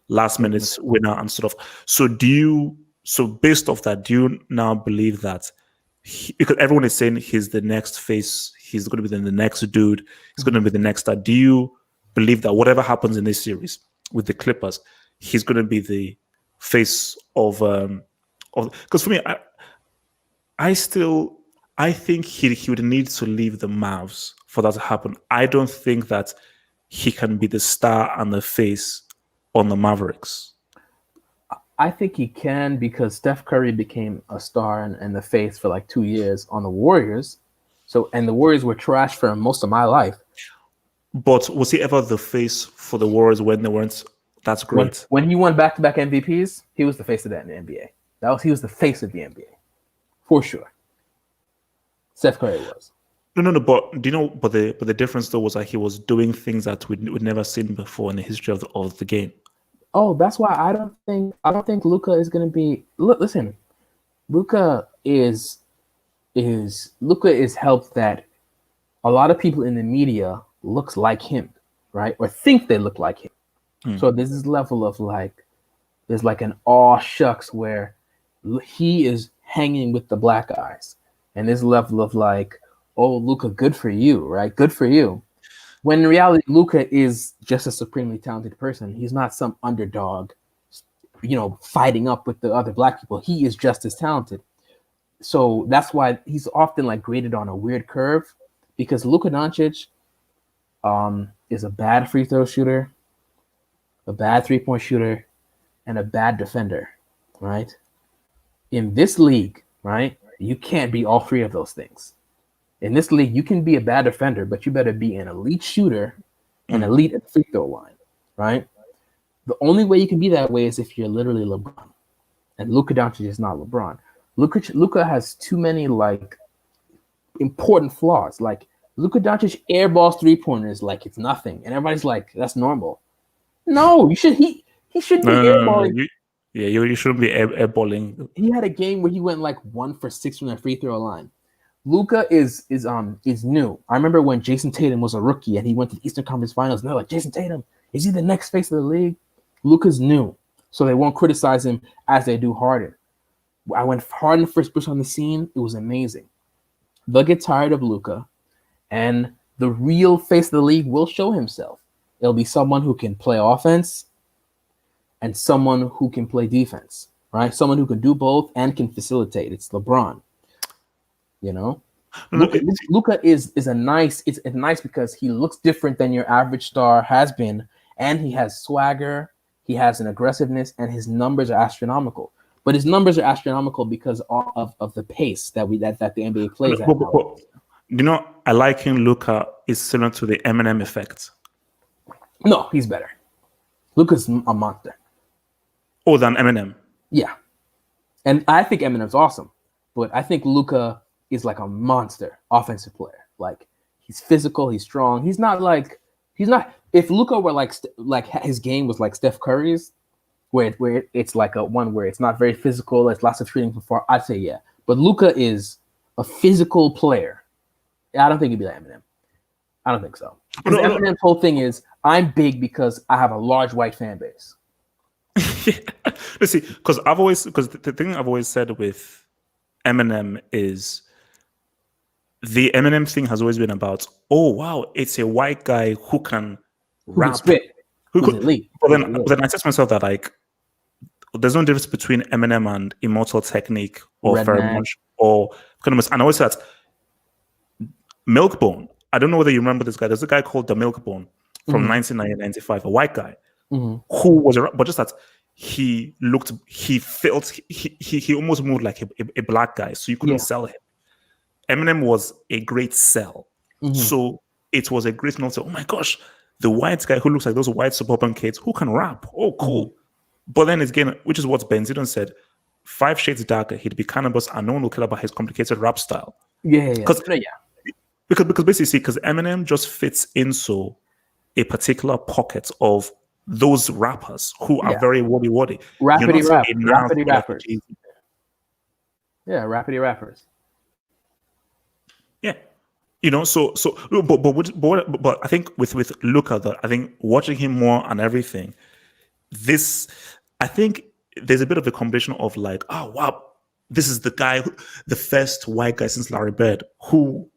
last minute winner and sort of. So so based off that, do you now believe that because everyone is saying he's the next face, he's going to be the next dude, he's going to be the next star. Do you believe that whatever happens in this series with the Clippers, he's going to be the face of because for me, I think he would need to leave the Mavs for that to happen. I don't think that he can be the star and the face on the Mavericks. I think he can because Steph Curry became a star and the face for like 2 years on the Warriors. So and the Warriors were trash for most of my life. But was he ever the face for the Warriors when they weren't that great? When he won back-to-back MVPs, he was the face of that in the NBA. He was the face of the NBA, for sure. Steph Curry was. No. But do you know? But the difference though was that he was doing things that we'd never seen before in the history of the game. Oh, that's why I don't think Luka is going to be. Listen, Luka is helped that a lot of people in the media looks like him, right, or think they look like him. So there's this level of there's like an aw shucks where he is hanging with the black guys, and this level of oh, Luka, good for you, right? Good for you. When in reality, Luka is just a supremely talented person. He's not some underdog, fighting up with the other black people. He is just as talented. So that's why he's often graded on a weird curve, because Luka Doncic is a bad free throw shooter, a bad 3-point shooter, and a bad defender, right? In this league, right, you can't be all three of those things. In this league, you can be a bad defender, but you better be an elite shooter and elite at the free throw line, right? The only way you can be that way is if you're literally LeBron. And Luka Doncic is not LeBron. Luka has too many important flaws. Luka Doncic airballs 3-pointers like it's nothing, and everybody's like, that's normal. No, he shouldn't be airballing. You shouldn't be airballing. He had a game where he went 1 for 6 from the free throw line. Luka is new. I remember when Jason Tatum was a rookie and he went to the Eastern Conference Finals, and they're like, Jason Tatum, is he the next face of the league? Luka's new, so they won't criticize him as they do Harden. When Harden first burst on the scene, it was amazing. They'll get tired of Luka, and the real face of the league will show himself. It'll be someone who can play offense and someone who can play defense, right? Someone who can do both and can facilitate. It's LeBron. Luka is nice because he looks different than your average star has been, and he has swagger, he has an aggressiveness, and his numbers are astronomical. But his numbers are astronomical because of the pace that the NBA plays at. I liken Luka is similar to the Eminem effect. No, he's better. Luka's a monster. Oh, than Eminem. Yeah, and I think Eminem's awesome, but I think Luka is a monster offensive player. He's physical, he's strong. He's not. If Luka were his game was like Steph Curry's, where it's one where it's not very physical, it's lots of shooting from far, I'd say yeah. But Luka is a physical player. I don't think he'd be like Eminem. I don't think so. Because Eminem's whole thing is, I'm big because I have a large white fan base. Let's see, because the thing I've always said with Eminem is, the Eminem thing has always been about, oh wow, it's a white guy who can rap, who's elite. But then I tell myself that there's no difference between Eminem and Immortal Technique or Pheromone or and I always said Milkbone. I don't know whether you remember this guy. There's a guy called the Milkbone from 1995, a white guy who was but just that he almost moved like a black guy, so you couldn't sell him. Eminem was a great sell. So it was a great note. Oh my gosh, the white guy who looks like those white suburban kids who can rap. Oh, cool. But then again, which is what Ben Zidane said, 5 shades darker, he'd be cannabis, and no one will care about his complicated rap style. Because basically, because Eminem just fits into a particular pocket of those rappers who are very woody. Rapidy rappers. Yeah, rapidy rappers. Yeah. But I think with Luka, though, I think watching him more and everything, I think there's a bit of a combination of like, oh wow, this is the guy, the first white guy since Larry Bird who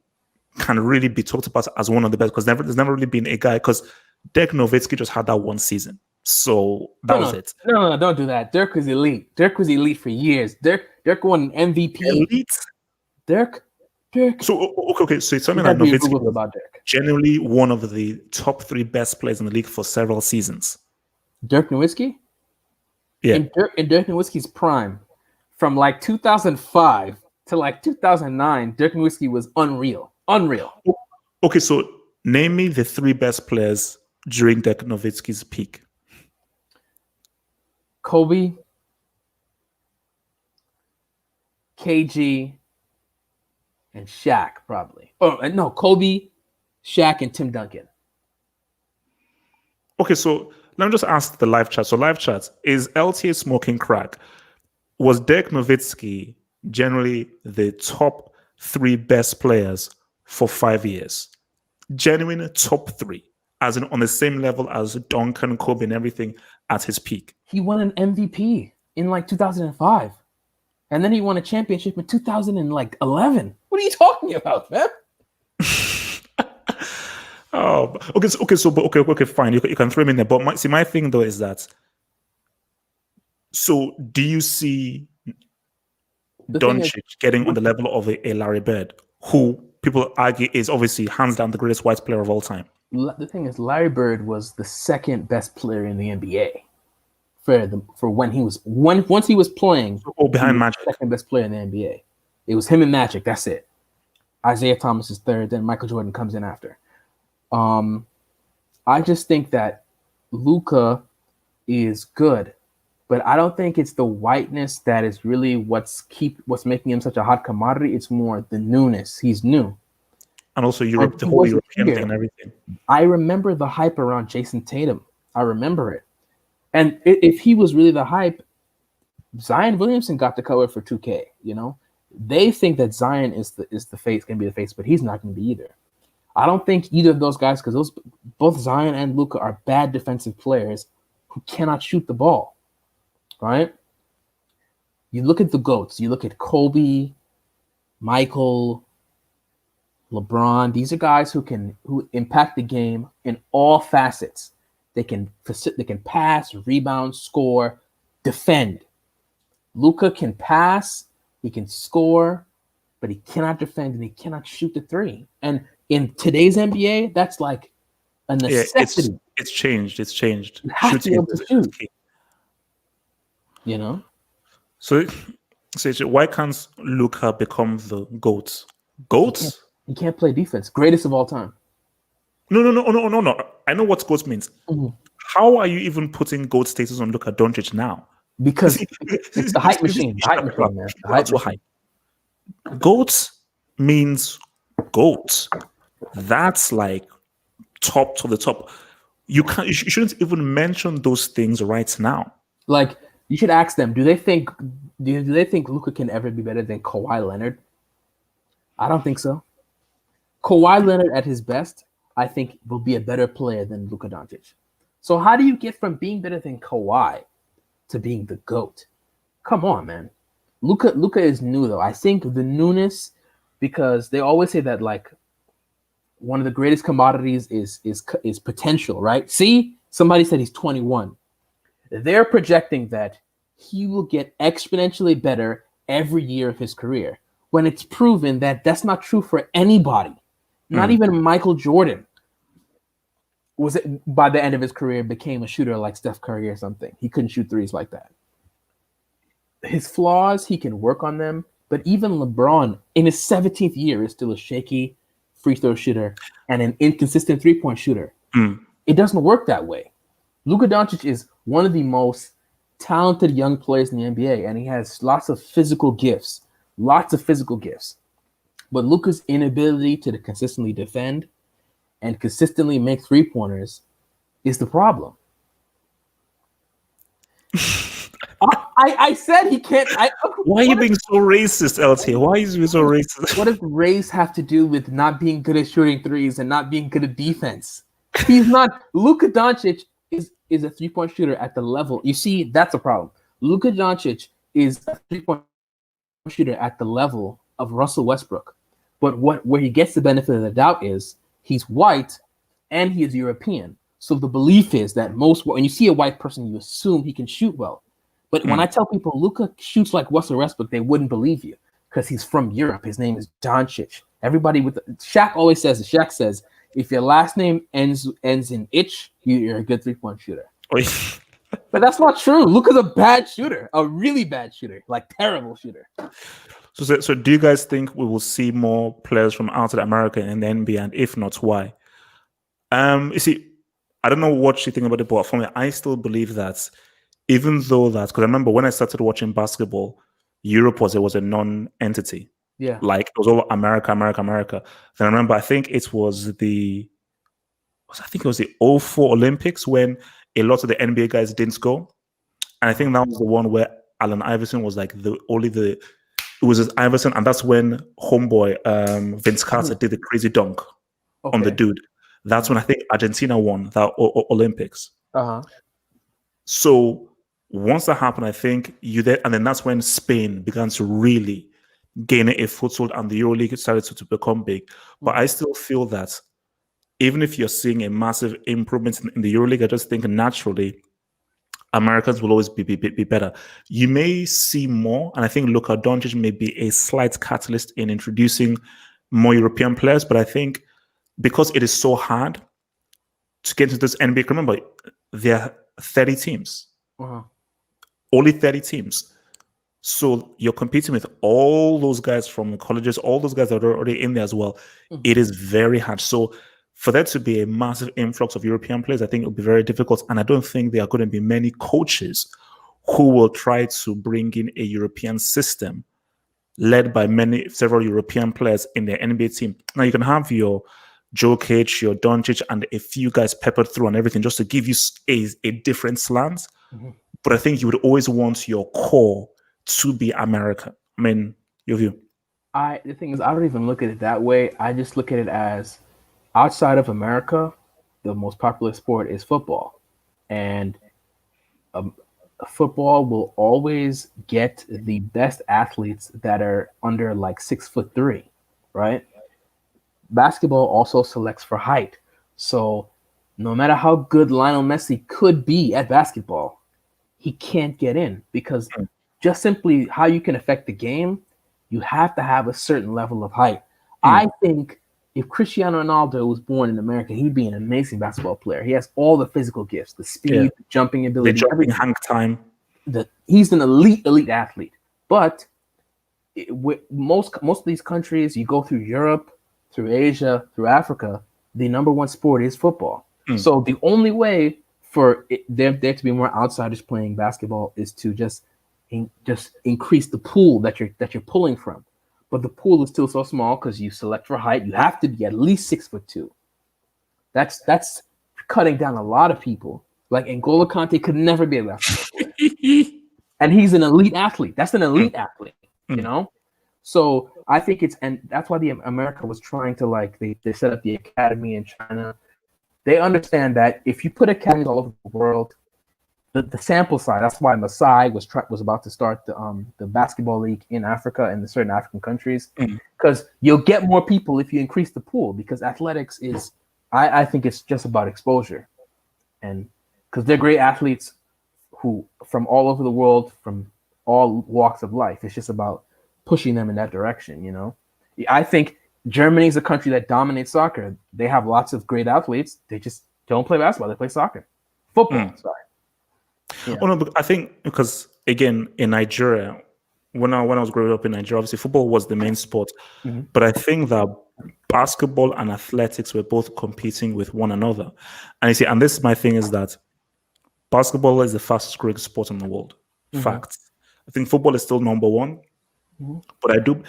can really be talked about as one of the best, because there's never really been a guy, because Dirk Nowitzki just had that one season, so that was it. No, don't do that. Dirk was elite. Dirk was elite for years. Dirk won an MVP. Elite. Dirk. So okay. So it's something You like gotta be Nowitzki Google about Dirk. generally one of the top 3 best players in the league for several seasons. Dirk Nowitzki? Yeah. In Dirk Nowitzki's prime, from like 2005 to like 2009, Dirk Nowitzki was unreal. Okay, so name me the 3 best players during Dirk Nowitzki's peak. Kobe, KG, and Shaq, probably. Oh, no, Kobe, Shaq, and Tim Duncan. Okay, so let me just ask the live chat. So live chat, is LTA smoking crack? Was Dirk Nowitzki generally the top 3 best players for 5 years? Genuine top 3, as in on the same level as Duncan, Kobe, and everything at his peak. He won an MVP in like 2005. And then he won a championship in 2011. What are you talking about, man? Oh, okay, fine. You can throw him in there. But my thing though is that. So, do you see Doncic getting on the level of a Larry Bird, who people argue is obviously hands down the greatest white player of all time? The thing is, Larry Bird was the second best player in the NBA for when he was once he was playing. Behind Magic, second best player in the NBA. It was him and Magic. That's it. Isaiah Thomas is third. Then Michael Jordan comes in after. I just think that Luka is good, but I don't think it's the whiteness that is really what's making him such a hot commodity. It's more the newness. He's new. And also Europe, the whole European thing and everything. I remember the hype around Jason Tatum. I remember it. And if he was really the hype, Zion Williamson got the cover for 2K, you know? They think that Zion is the face, going to be the face, but he's not going to be either. I don't think either of those guys, because both Zion and Luka are bad defensive players who cannot shoot the ball, right? You look at the GOATs. You look at Kobe, Michael, LeBron. These are guys who impact the game in all facets. They can pass, rebound, score, defend. Luka can pass, he can score, but he cannot defend and he cannot shoot the 3. And in today's NBA, that's like a necessity. Yeah, it's changed. It's changed. You have to be able to shoot. You know? So why can't Luka become the GOAT? GOAT? He can't play defense. Greatest of all time. No. I know what GOAT means. Mm-hmm. How are you even putting GOAT status on Luka Doncic now? Because it's the hype machine. The hype machine, man. The hype machine. GOAT means GOAT. That's like top to the top. You shouldn't even mention those things right now. Like, you should ask them, do they think Luka can ever be better than Kawhi Leonard? I don't think so. Kawhi Leonard at his best, I think, will be a better player than Luka Doncic. So how do you get from being better than Kawhi to being the GOAT? Come on, man. Luka is new, though. I think the newness, because they always say that, like, one of the greatest commodities is potential, right? See, somebody said he's 21. They're projecting that he will get exponentially better every year of his career, when it's proven that that's not true for anybody. Not even Michael Jordan by the end of his career became a shooter like Steph Curry or something. He couldn't shoot threes like that. His flaws, he can work on them, but even LeBron in his 17th year is still a shaky free throw shooter and an inconsistent three-point shooter. It doesn't work that way. Luka Doncic is one of the most talented young players in the NBA, and he has lots of physical gifts. But Luka's inability to consistently defend and consistently make three-pointers is the problem. I said he can't. Why are you being so racist, LT? Why are you being so racist? What does race have to do with not being good at shooting threes and not being good at defense? He's not. Luka Doncic is a 3-point shooter at the level. You see, that's a problem. Luka Doncic is a 3-point shooter at the level of Russell Westbrook. But where he gets the benefit of the doubt is he's white and he is European. So the belief is that when you see a white person, you assume he can shoot well. But when I tell people Luka shoots like Russell Westbrook, they wouldn't believe you because he's from Europe. His name is Doncic. Everybody Shaq always says, Shaq says, if your last name ends in itch, you're a good 3-point shooter. But that's not true. Luka's a bad shooter, a really bad shooter, like terrible shooter. So do you guys think we will see more players from outside America in the NBA? And if not, why? You see, I don't know what you think about it, but for me, I still believe that even though that, because I remember when I started watching basketball, Europe was a non-entity. Yeah. Like it was all America. Then I remember, I think it was the 2004 Olympics when a lot of the NBA guys didn't go. And I think that was the one where Allen Iverson was like it was just Iverson, and that's when homeboy Vince Carter did the crazy dunk on the dude. That's when I think Argentina won that Olympics. So once that happened, I think and then that's when Spain began to really gain a foothold and the EuroLeague started to become big. But I still feel that even if you're seeing a massive improvement in the EuroLeague, I just think naturally Americans will always be better. You may see more, and I think Luka Doncic may be a slight catalyst in introducing more European players, but I think because it is so hard to get into this NBA, remember, there are 30 teams. Only 30 teams. So you're competing with all those guys from colleges, all those guys that are already in there as well. It is very hard. So for there to be a massive influx of European players, I think it will be very difficult. And I don't think there are going to be many coaches who will try to bring in a European system led by several European players in their NBA team. Now you can have your Jokic, your Doncic, and a few guys peppered through and everything just to give you a different slant. But I think you would always want your core to be America. I mean, your view. The thing is, I don't even look at it that way. I just look at it as outside of America, the most popular sport is football. And football will always get the best athletes that are under like 6'3", right? Basketball also selects for height. So no matter how good Lionel Messi could be at basketball, he can't get in because just simply how you can affect the game, you have to have a certain level of height. I think if Cristiano Ronaldo was born in America, he'd be an amazing basketball player. He has all the physical gifts, the speed, the jumping ability, the jumping hang time. He's an elite athlete. But with most of these countries, you go through Europe, through Asia, through Africa, the number one sport is football. So the only way for there to be more outsiders playing basketball is to just increase the pool that you're pulling from. But the pool is still so small because you select for height. You have to be at least 6'2". That's cutting down a lot of people. Like N'Golo Kante could never be a basketball player. And he's an elite athlete. That's an elite athlete, you know? So I think and that's why America was trying to they set up the academy in China. They understand that if you put academies all over the world, the sample size, that's why Masai was about to start the basketball league in Africa and in certain African countries, because you'll get more people if you increase the pool, because athletics is, I think it's just about exposure. And because they're great athletes who from all over the world, from all walks of life, it's just about pushing them in that direction, you know? I think Germany is a country that dominates soccer. They have lots of great athletes. They just don't play basketball. They play soccer. Football, sorry. Yeah. Oh no, but I think because again in Nigeria, when I was growing up in Nigeria, obviously football was the main sport. But I think that basketball and athletics were both competing with one another. And you see, and this is my thing is that basketball is the fastest growing sport in the world. Fact. I think football is still number one. But I do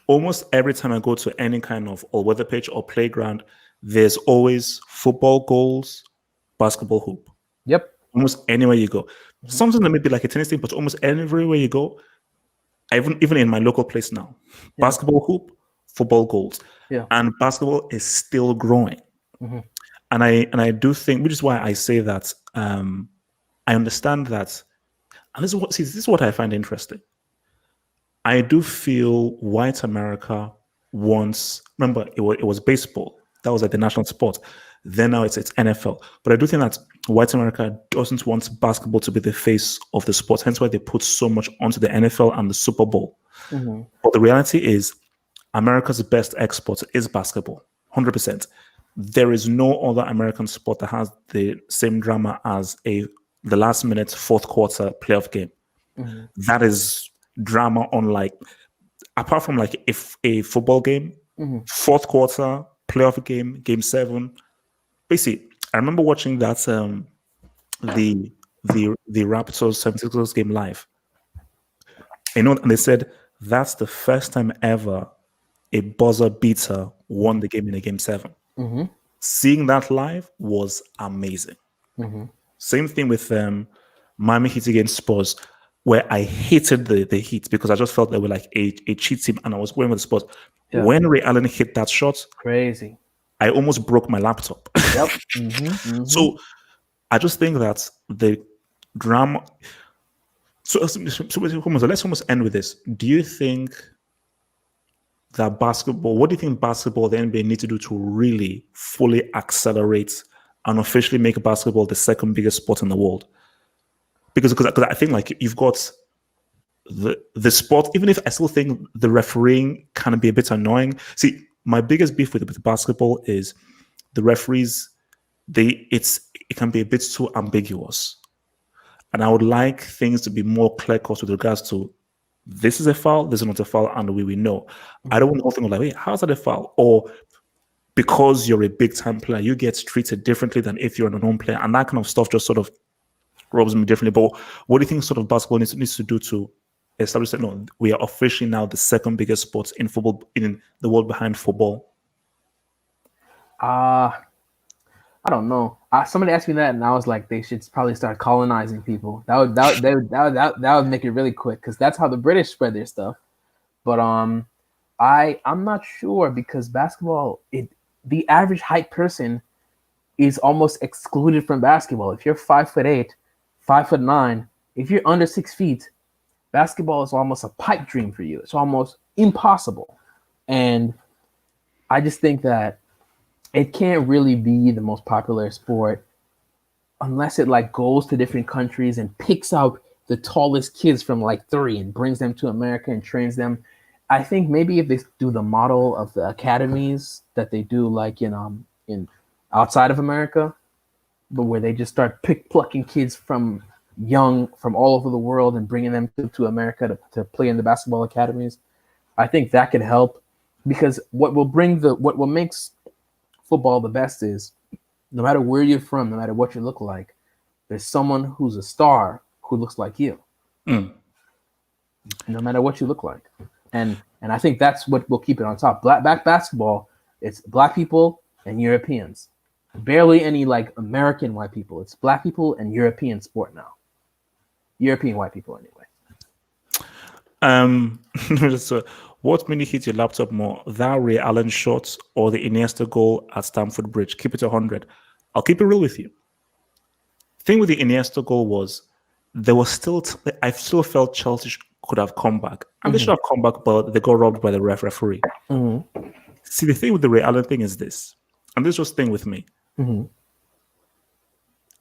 almost every time I go to any kind of all-weather pitch or playground, there's always football goals, basketball hoop. Yep. almost anywhere you go. Something that may be like a tennis thing, but almost everywhere you go, even in my local place now, basketball hoop, football goals, and basketball is still growing. And I do think, which is why I say that I understand that, and this is what I find interesting. I do feel white America wants. Remember, it was baseball. That was like the national sport. Then now it's NFL. But I do think that white America doesn't want basketball to be the face of the sport. Hence why they put so much onto the NFL and the Super Bowl. But the reality is, America's best export is basketball, 100%. There is no other American sport that has the same drama as the last minute, fourth quarter playoff game. That is drama unlike, apart from like if a football game, fourth quarter playoff game, game 7. Basically, I remember watching that the Raptors 76ers game live. And they said that's the first time ever a buzzer beater won the game in a game 7. Seeing that live was amazing. Same thing with Miami Heat against Spurs, where I hated the Heat because I just felt they were like a cheat team, and I was going with the Spurs. When Ray Allen hit that shot, crazy, I almost broke my laptop. So I just think that the drama. So let's almost end with this. Do you think that basketball? What do you think basketball, the NBA, need to do to really fully accelerate and officially make basketball the second biggest sport in the world? Because I think like you've got the sport. Even if I still think the refereeing can be a bit annoying. See, my biggest beef with basketball is the referees. It can be a bit too ambiguous, and I would like things to be more clear-cut with regards to this is a foul, this is not a foul, and we know. I don't want the whole thing of like, wait, how's that a foul? Or because you're a big-time player, you get treated differently than if you're an unknown player, and that kind of stuff just sort of rubs me differently. But what do you think sort of basketball needs to do to establish that no, we are officially now the second biggest sport in football in the world behind football? I don't know. Somebody asked me that, and I was like, they should probably start colonizing people. That would make it really quick, because that's how the British spread their stuff. But I'm not sure, because basketball, the average height person is almost excluded from basketball. If you're 5'8", 5'9", if you're under 6 feet, basketball is almost a pipe dream for you. It's almost impossible. And I just think that it can't really be the most popular sport unless it like goes to different countries and picks out the tallest kids from like 3 and brings them to America and trains them. I think maybe if they do the model of the academies that they do like in outside of America, but where they just start plucking kids from all over the world and bringing them to America to play in the basketball academies, I think that could help, because what makes football the best is no matter where you're from, no matter what you look like, there's someone who's a star who looks like you. No matter what you look like. And I think that's what will keep it on top. Black basketball, it's black people and Europeans. Barely any like American white people. It's black people and European sport now. European white people anyway. So what made you hit your laptop more? That Ray Allen shot or the Iniesta goal at Stamford Bridge? Keep it 100. I'll keep it real with you. The thing with the Iniesta goal was there was still I still felt Chelsea could have come back. And they should have come back, but they got robbed by the referee. See, the thing with the Ray Allen thing is this, and this was the thing with me.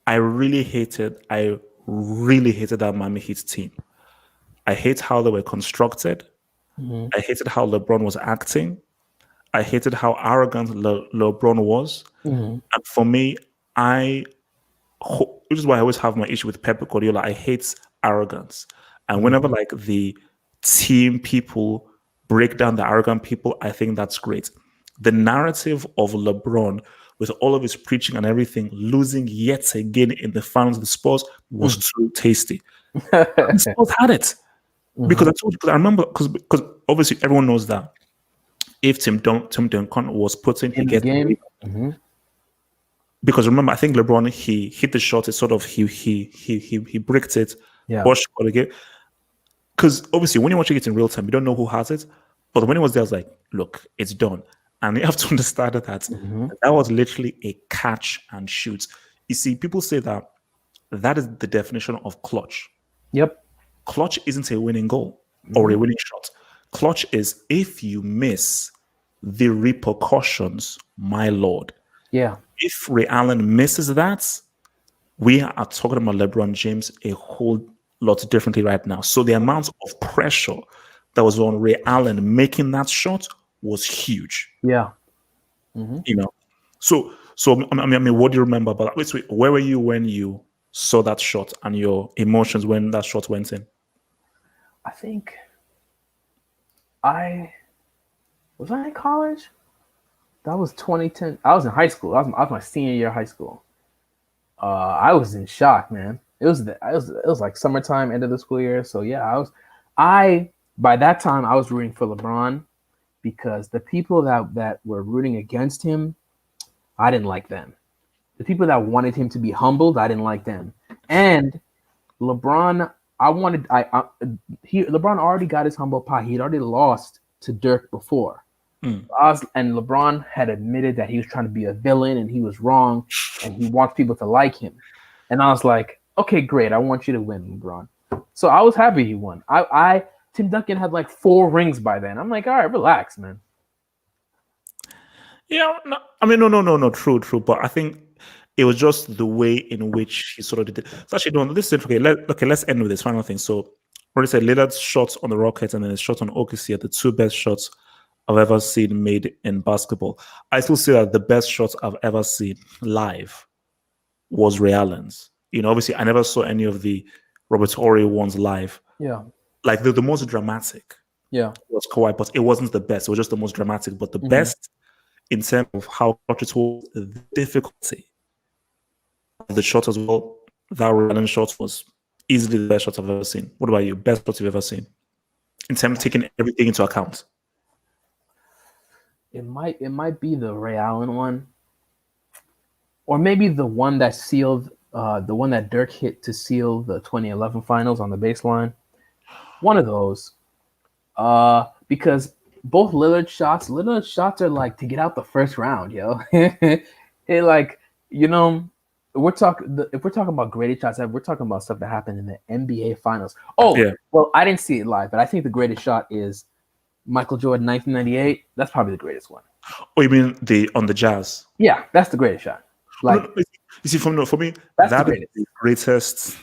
I really hated that Miami Heat team. I hate how they were constructed. I hated how LeBron was acting. I hated how arrogant LeBron was. And for me, which is why I always have my issue with Pep Guardiola. I hate arrogance. And whenever like the team people break down the arrogant people, I think that's great. The narrative of LeBron with all of his preaching and everything, losing yet again in the finals of the Spurs was too tasty. The Spurs had it. Because I remember, because obviously everyone knows that if Tim Duncan was put in, he gets the game. because remember, I think LeBron, he hit the shot. It's sort of he bricked it. Yeah. Bosh got again. Because obviously, when you're watching it in real time, you don't know who has it. But when it was there, I was like, look, it's done. And you have to understand that that was literally a catch and shoot. You see, people say that is the definition of clutch. Yep. Clutch isn't a winning goal or a winning shot. Clutch is if you miss the repercussions, my lord. Yeah. If Ray Allen misses that, we are talking about LeBron James a whole lot differently right now. So the amount of pressure that was on Ray Allen making that shot was huge. Yeah. You know, so I mean, what do you remember about that? Wait, where were you when you saw that shot and your emotions when that shot went in? I think I in college. That was 2010. I was in high school. I was my senior year of high school. I was in shock, man. It was like summertime, end of the school year. So yeah, by that time I was rooting for LeBron because the people that were rooting against him, I didn't like them. The people that wanted him to be humbled, I didn't like them. And LeBron, LeBron already got his humble pie. He'd already lost to Dirk before. And LeBron had admitted that he was trying to be a villain and he was wrong and he wants people to like him. And I was like, okay, great. I want you to win, LeBron. So I was happy he won. Tim Duncan had like 4 rings by then. I'm like, all right, relax, man. Yeah, no, I mean, no, true. But I think it was just the way in which he sort of did it. So actually, no, this is okay. Let's end with this final thing. So, already said Lillard's shots on the Rockets and then his shot on OKC are the 2 best shots I've ever seen made in basketball. I still say that the best shots I've ever seen live was Ray Allen's. You know, obviously, I never saw any of the Robert Horry ones live. Yeah. Like the most dramatic. Yeah. Was Kawhi, but it wasn't the best. It was just the most dramatic. But the best in terms of how clutch it was, the difficulty of the shot as well, that Ray Allen shot was easily the best shot I've ever seen. What about you? Best shot you've ever seen? In terms of taking everything into account. It might be the Ray Allen one, or maybe the one that sealed the one that Dirk hit to seal the 2011 finals on the baseline. One of those, because both Lillard's shots are like to get out the first round, yo. It like, you know, if we're talking about greatest shots ever, we're talking about stuff that happened in the NBA finals. Oh, yeah. Well, I didn't see it live, but I think the greatest shot is Michael Jordan, 1998. That's probably the greatest one. Oh, you mean on the Jazz? Yeah, that's the greatest shot. Like, you see, for me, that's that is the greatest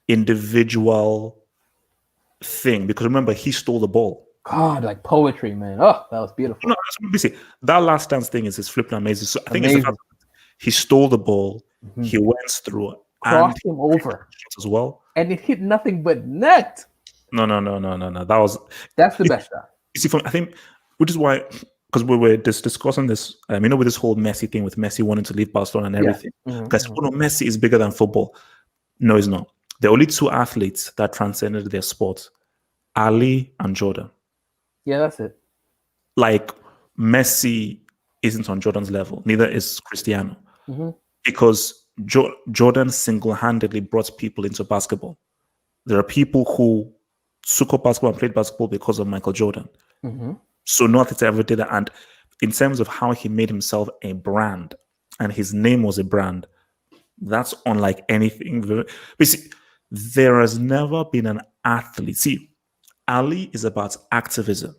individual thing. Because remember, he stole the ball. God, like poetry, man. Oh, that was beautiful. No, that last dance thing is flipping amazing. So I think it's the fact that he stole the ball. He went through, crossed him over as well, and it hit nothing but net. No. That's the best shot. You see, I think, which is why, because we were discussing this, with this whole Messi thing with Messi wanting to leave Barcelona and everything. Guys, Messi is bigger than football. No, he's not. The only 2 athletes that transcended their sport, Ali and Jordan. Yeah, that's it. Like, Messi isn't on Jordan's level. Neither is Cristiano. Because Jordan single-handedly brought people into basketball. There are people who took up basketball and played basketball because of Michael Jordan. So no athlete ever did that. And in terms of how he made himself a brand, and his name was a brand, that's unlike anything. Basically, there has never been an athlete. See, Ali is about activism.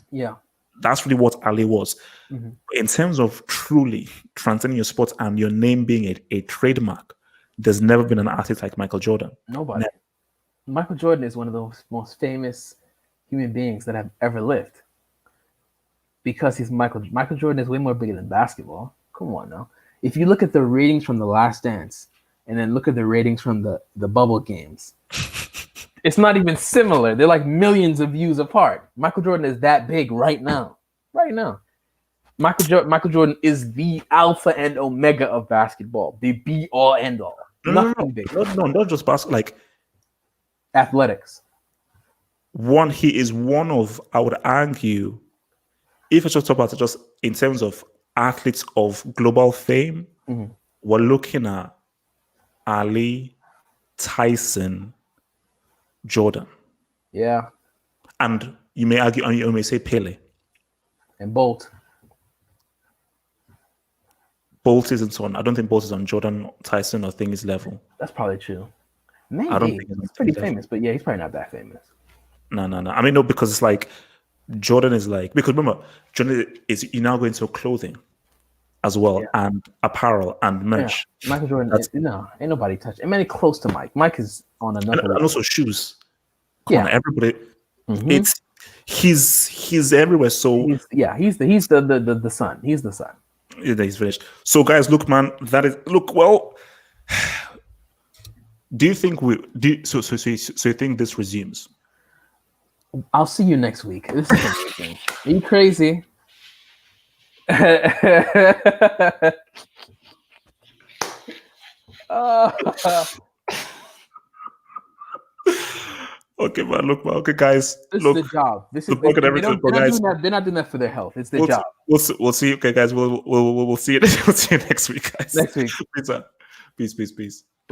Yeah. That's really what Ali was. In terms of truly transcending your sport and your name being a trademark, there's never been an athlete like Michael Jordan. Nobody. Never. Michael Jordan is one of the most famous human beings that have ever lived. Because he's Michael Jordan is way more bigger than basketball. Come on now. If you look at the ratings from The Last Dance and then look at the ratings from the bubble games, it's not even similar. They're like millions of views apart. Michael Jordan is that big right now. Right now. Michael Jordan is the alpha and omega of basketball. The be all end all. Nothing big. No, not just basketball. Like athletics. He is one of, I would argue, if I should talk about it just in terms of athletes of global fame, we're looking at Ali, Tyson, Jordan, Yeah, and you may argue, and you may say Pele. and Bolt. Bolt isn't on. I don't think Bolt is on Jordan, Tyson, or Thingy's level. That's probably true. I don't Maybe think he's on he's pretty Thingy's level. famous, but yeah, he's probably not that famous. No. I mean, no, because it's like Jordan is like, because remember, Jordan is you now go into clothing as well, and apparel and merch. Yeah. Michael Jordan, no, ain't nobody touch. I mean, close to Mike. Mike is on another level. And also shoes. Come on, everybody. Mm-hmm. It's he's everywhere. So he's the son. He's the son. Yeah, he's finished. So guys, look, man, well. Do you think so you think this resumes? I'll see you next week. This is amazing. Are you crazy? Okay, man. Look, man. Okay, guys. This look, is the job. This is they're not doing that for their health. It's their job. We'll see. Okay, guys. We'll see you. We'll see you next week, guys. Next week. Peace.